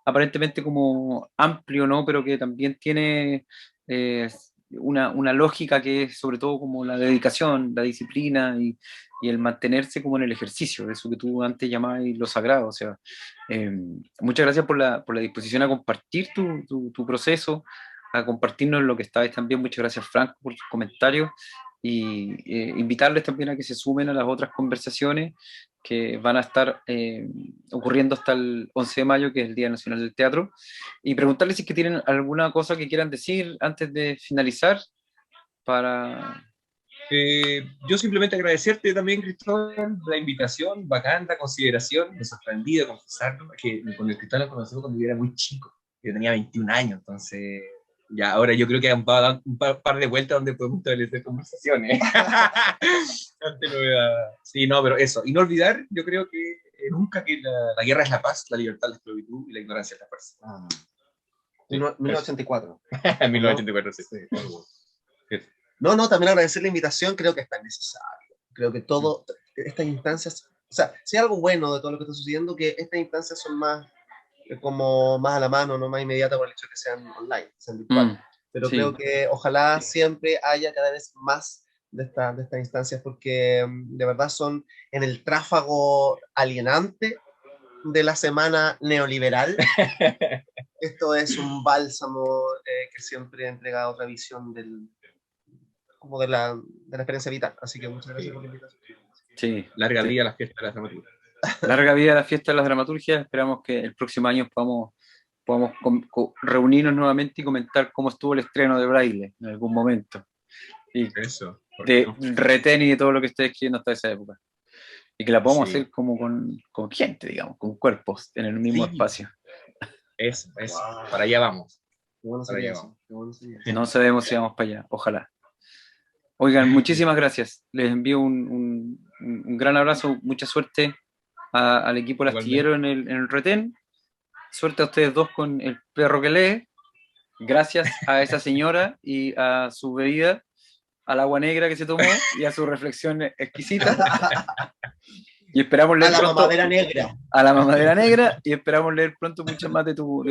aparentemente como amplio, ¿no? Pero que también tiene una lógica que es sobre todo como la dedicación, la disciplina y el mantenerse como en el ejercicio, de eso que tú antes llamabas lo sagrado. O sea, muchas gracias por la disposición a compartir tu proceso, a compartirnos lo que estáis también. Muchas gracias, Franco, por tus comentarios. y invitarles también a que se sumen a las otras conversaciones que van a estar ocurriendo hasta el 11 de mayo, que es el Día Nacional del Teatro, y preguntarles si es que tienen alguna cosa que quieran decir antes de finalizar para... Yo simplemente agradecerte también, Cristóbal, la invitación, bacán, la consideración, me sorprendí de confesarlo, que con el Cristóbal lo conocí cuando yo era muy chico, yo tenía 21 años, entonces ya ahora yo creo que han dado un par de vueltas donde podemos establecer conversaciones. Antes no era... Sí, no, pero eso, y no olvidar, yo creo que nunca que la guerra es la paz, la libertad es la esclavitud y la ignorancia es la fuerza. Ah, Sí, 1984. En 1984, sí. Sí. No, también agradecer la invitación, creo que es tan necesario. Creo que todo, estas instancias, o sea, si hay algo bueno de todo lo que está sucediendo, que estas instancias son más, como más a la mano, no más inmediatas por el hecho de que sean online, sean virtuales. Pero sí. creo que ojalá siempre haya cada vez más de estas instancias, porque de verdad son en el tráfago alienante de la semana neoliberal. Esto es un bálsamo que siempre entrega otra visión como de la experiencia vital. Así que muchas gracias por la invitación. Sí. Larga Sí. vida a la fiesta de la dramaturgia. Larga vida a la fiesta de las dramaturgias. Esperamos que el próximo año podamos reunirnos nuevamente y comentar cómo estuvo el estreno de Braille en algún momento. Y Eso. de No? Retén y de todo lo que esté escribiendo hasta esa época. Y que la podamos Sí. hacer como con gente, digamos, con cuerpos en el mismo Sí. espacio. Eso. Wow. Para allá vamos. Qué bueno Para allá sería vamos. eso. Qué bueno sería eso. No sabemos si vamos para allá, ojalá. Oigan, muchísimas gracias. Les envío un gran abrazo, mucha suerte al equipo del astillero en el retén. Suerte a ustedes dos con el perro que lee. Gracias a esa señora y a su bebida, al agua negra que se tomó y a su reflexión exquisita. Y esperamos leer A la pronto mamadera negra. a la mamadera negra y esperamos leer pronto mucho más de tu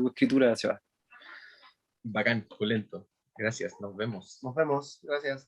escritura, Seba. Bacán, pulento. Gracias, nos vemos. Nos vemos. Gracias.